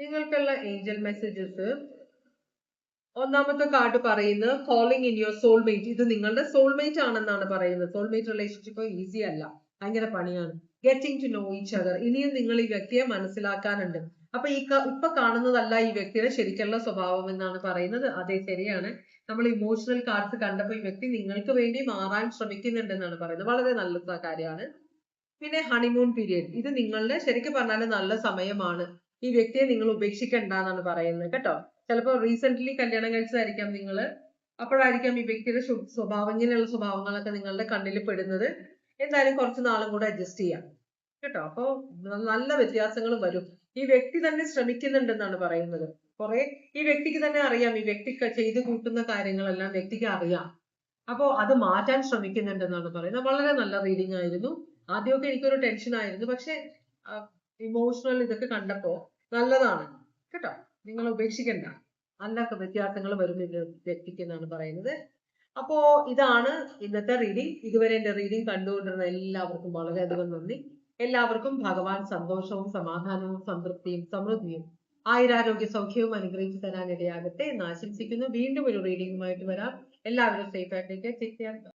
നിങ്ങൾക്കുള്ള ഏഞ്ചൽ മെസ്സേജസ്, ഒന്നാമത്തെ കാർഡ് പറയുന്നത് കോളിംഗ് ഇൻ യുവർ സോൾമേറ്റ്. ഇത് നിങ്ങളുടെ സോൾമേറ്റ് ആണെന്നാണ് പറയുന്നത്. സോൾമേറ്റ് റിലേഷൻഷിപ്പ് ഈസി അല്ല, ഭയങ്കര പണിയാണ്. Getting to know each other. ഇനിയും നിങ്ങൾ ഈ വ്യക്തിയെ മനസ്സിലാക്കാനുണ്ട്. അപ്പൊ ഇപ്പൊ കാണുന്നതല്ല ഈ വ്യക്തിയുടെ ശരിക്കുള്ള സ്വഭാവം എന്നാണ് പറയുന്നത്. അതെ, ശരിയാണ്. നമ്മൾ ഇമോഷണൽ കാർഡ്സ് കണ്ടപ്പോൾ ഈ വ്യക്തി നിങ്ങൾക്ക് വേണ്ടി മാറാൻ ശ്രമിക്കുന്നുണ്ടെന്നാണ് പറയുന്നത്. വളരെ നല്ല കാര്യമാണ്. പിന്നെ ഹണിമൂൺ പീരിയഡ്, ഇത് നിങ്ങളുടെ ശരിക്കും പറഞ്ഞാൽ നല്ല സമയമാണ്. ഈ വ്യക്തിയെ നിങ്ങൾ ഉപേക്ഷിക്കണ്ട എന്നാണ് പറയുന്നത് കേട്ടോ. ചിലപ്പോൾ റീസെന്റ് കല്യാണം കഴിച്ചതായിരിക്കാം നിങ്ങള്. അപ്പോഴായിരിക്കാം ഈ വ്യക്തിയുടെ സ്വഭാവം, ഇങ്ങനെയുള്ള സ്വഭാവങ്ങളൊക്കെ നിങ്ങളുടെ കണ്ണിൽ പെടുന്നത്. എന്തായാലും കുറച്ച് നാളും കൂടെ അഡ്ജസ്റ്റ് ചെയ്യാം കേട്ടോ. അപ്പൊ നല്ല വ്യത്യാസങ്ങൾ വരും. ഈ വ്യക്തി തന്നെ ശ്രമിക്കുന്നുണ്ടെന്നാണ് പറയുന്നത്. ഈ വ്യക്തിക്ക് തന്നെ അറിയാം, ഈ വ്യക്തി ചെയ്ത് കൂട്ടുന്ന കാര്യങ്ങളെല്ലാം വ്യക്തിക്ക് അറിയാം. അപ്പോ അത് മാറ്റാൻ ശ്രമിക്കുന്നുണ്ടെന്നാണ് പറയുന്നത്. വളരെ നല്ല റീഡിംഗ് ആയിരുന്നു. ആദ്യമൊക്കെ എനിക്കൊരു ടെൻഷൻ ആയിരുന്നു, പക്ഷെ ഇമോഷണൽ ഇതൊക്കെ കണ്ടപ്പോ നല്ലതാണ് കേട്ടോ. നിങ്ങൾ ഉപേക്ഷിക്കണ്ട, നല്ല വ്യത്യാസങ്ങൾ വരും വ്യക്തിക്ക് എന്നാണ് പറയുന്നത്. അപ്പോ ഇതാണ് ഇന്നത്തെ റീഡിംഗ്. ഇതുവരെ എന്റെ റീഡിംഗ് കണ്ടുകൊണ്ടിരുന്ന എല്ലാവർക്കും വളരെയധികം നന്ദി. എല്ലാവർക്കും ഭഗവാൻ സന്തോഷവും സമാധാനവും സംതൃപ്തിയും സമൃദ്ധിയും ആയുരാരോഗ്യ സൗഖ്യവും അനുഗ്രഹിച്ചു തരാൻ ഇടയാകട്ടെ എന്ന് ആശംസിക്കുന്നു. വീണ്ടും ഒരു റീഡിംഗുമായിട്ട് വരാം. എല്ലാവരും സേഫ് ആയിട്ടേക്ക്.